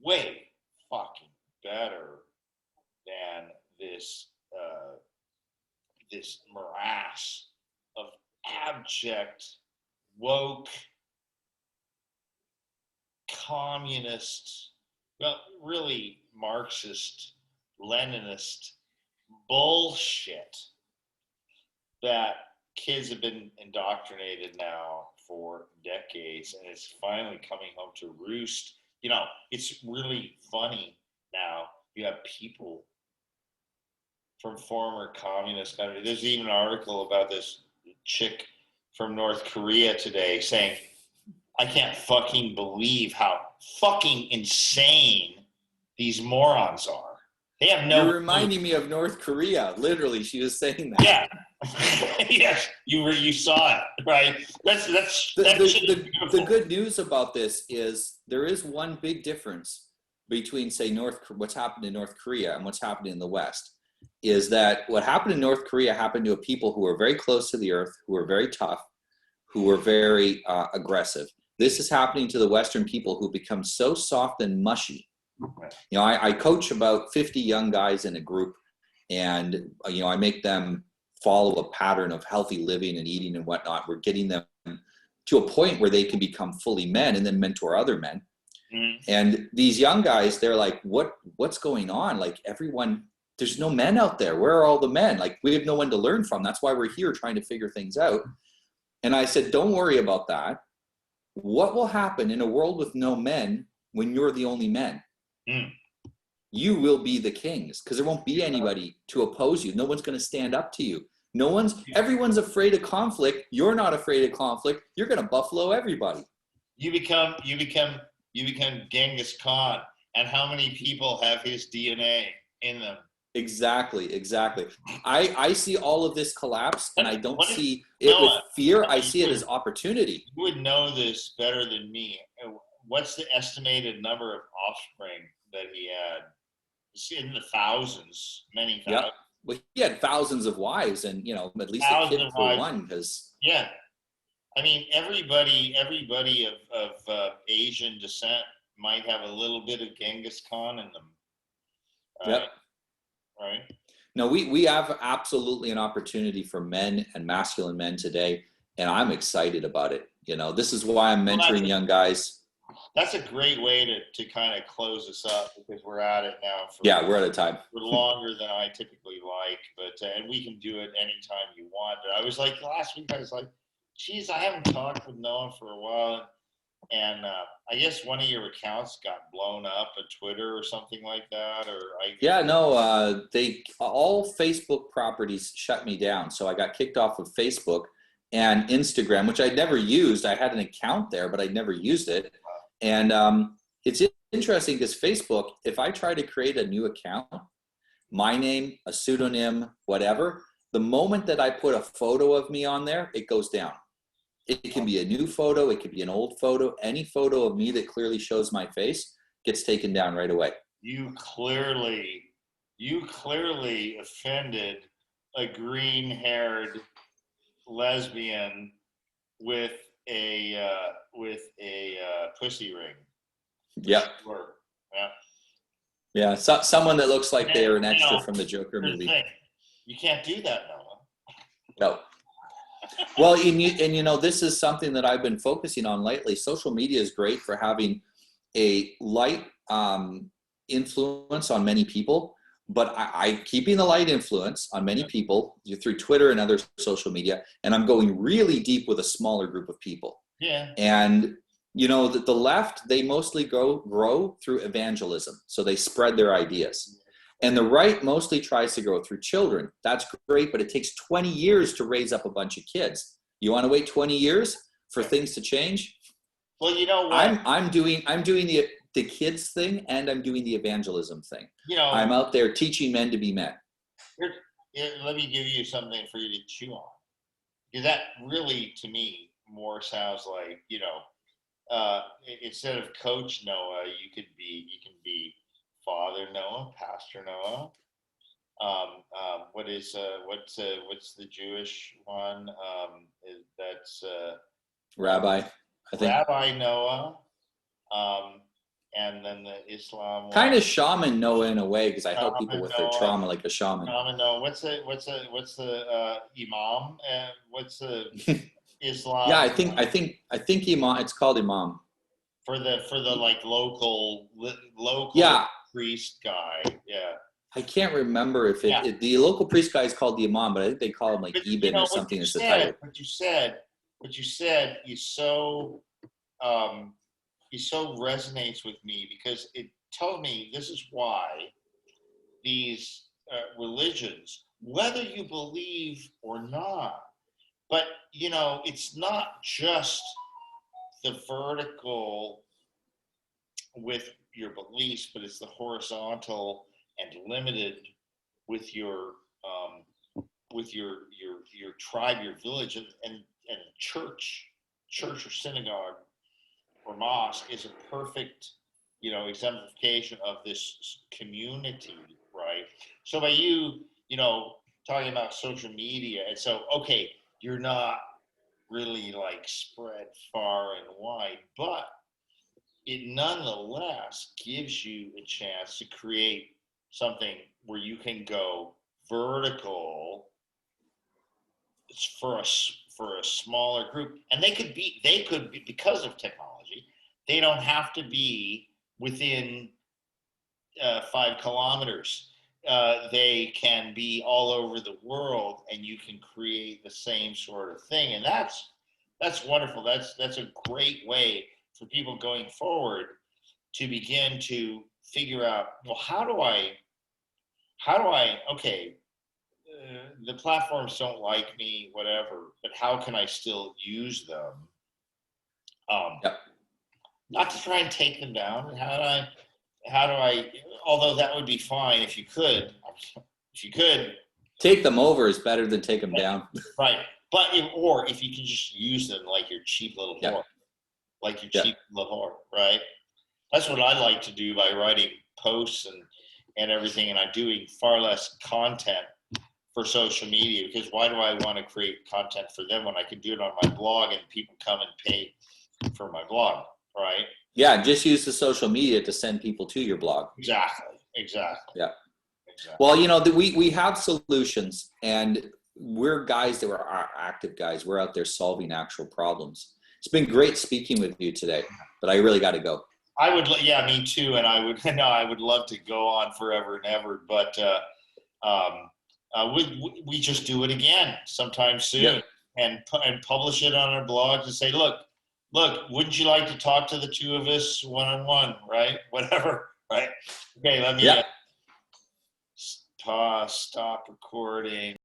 way fucking better than this this morass of abject, woke, communist, well, really Marxist, Leninist bullshit that kids have been indoctrinated now for decades, and it's finally coming home to roost. You know, it's really funny now. You have people from former communist countries. There's even an article about this chick from North Korea today saying, I can't fucking believe how fucking insane these morons are. They have no. You're reminding me of North Korea. Literally, she was saying that. Yeah. Yes, you saw it, right? The good news about this is there is one big difference between, say, what's happened in North Korea and what's happened in the West. Is that what happened in North Korea happened to a people who were very close to the earth, who were very tough, who were very aggressive. This is happening to the Western people who become so soft and mushy. You know, I coach about 50 young guys in a group, and, you know, I make them follow a pattern of healthy living and eating and whatnot. We're getting them to a point where they can become fully men and then mentor other men. Mm-hmm. And these young guys, they're like, what's going on? Like, everyone, there's no men out there. Where are all the men? Like, we have no one to learn from. That's why we're here trying to figure things out. And I said, don't worry about that. What will happen in a world with no men when you're the only men? Mm. You will be the kings, because there won't be anybody to oppose you. No one's going to stand up to you. Everyone's afraid of conflict. You're not afraid of conflict. You're going to buffalo everybody. You become Genghis Khan, and how many people have his DNA in them? Exactly. I see all of this collapse, and I don't see it with fear. I see it as opportunity. You would know this better than me. What's the estimated number of offspring that he had? It's in the thousands, many thousands. Yeah. Well, he had thousands of wives, and, you know, at least a kid for one. Because yeah, I mean, everybody of Asian descent might have a little bit of Genghis Khan in them. Yep. Right. No, we have absolutely an opportunity for men and masculine men today, and I'm excited about it. You know, this is why I'm mentoring young guys. That's a great way to kind of close us up, because we're at it now. We're out of time. For longer than I typically like, but and we can do it anytime you want. But I was like, last week I was like, geez, I haven't talked with Noah for a while. And I guess one of your accounts got blown up on Twitter or something like that, all Facebook properties shut me down. So I got kicked off of Facebook and Instagram, which I'd never used. I had an account there, but I'd never used it. And it's interesting because Facebook, if I try to create a new account, my name, a pseudonym, whatever, the moment that I put a photo of me on there, it goes down. It can be a new photo. It could be an old photo. Any photo of me that clearly shows my face gets taken down right away. You clearly offended a green-haired lesbian with a pussy ring. Yep. Sure. Yeah. Yeah. So, someone that looks like they're an extra from the Joker movie. You can't do that, Noah. No. Well, and you know, this is something that I've been focusing on lately. Social media is great for having a light influence on many people, but I keeping the light influence on many people through Twitter and other social media, and I'm going really deep with a smaller group of people. Yeah. And, you know, the left, they mostly grow through evangelism. So they spread their ideas. And the right mostly tries to grow through children. That's great, but it takes 20 years to raise up a bunch of kids. You want to wait 20 years for things to change? Well, you know what? I'm doing the kids thing, and I'm doing the evangelism thing. You know, I'm out there teaching men to be men. let me give you something for you to chew on. Because that really, to me, more sounds like, you know, instead of Coach Noah, you can be Father Noah, Pastor Noah. What's the Jewish one? That's Rabbi, I think. Rabbi Noah. And then the Islam one. Kind of shaman Noah in a way, because I help people with their trauma like a shaman. Shaman Noah. What's the Imam? And what's the Islam? Yeah, I think Imam. It's called Imam. For the like local priest guy. Yeah. I can't remember if the local priest guy is called the Imam, but I think they call him like Eben or something as the title. What you said is so resonates with me, because it told me this is why these religions, whether you believe or not, but you know, it's not just the vertical with your beliefs, but it's the horizontal and limited with your tribe, your village, and church or synagogue or mosque is a perfect, you know, exemplification of this community, right? So by you know, talking about social media, and so, okay, you're not really like spread far and wide, but it nonetheless gives you a chance to create something where you can go vertical for a smaller group, and they could be because of technology, they don't have to be within 5 kilometers. They can be all over the world, and you can create the same sort of thing, and that's wonderful. That's a great way for people going forward to begin to figure out, well, how do I okay, the platforms don't like me, whatever, but how can I still use them? Not to try and take them down. How do I, although that would be fine if you could take them over is better than take them down. Right. But if you can just use them like your cheap little whore, cheap little whore, right? That's what I like to do by writing posts and everything, and I'm doing far less content for social media, because why do I want to create content for them when I can do it on my blog and people come and pay for my blog, right? Yeah, just use the social media to send people to your blog. Exactly. Yeah. Exactly. Well, you know, we have solutions, and we're guys that are active guys. We're out there solving actual problems. It's been great speaking with you today, but I really got to go. I would, me too, and I would love to go on forever and ever, but we just do it again sometime soon, and publish it on our blogs and say, look, wouldn't you like to talk to the two of us one-on-one, right? Whatever, right? Okay, let me stop recording.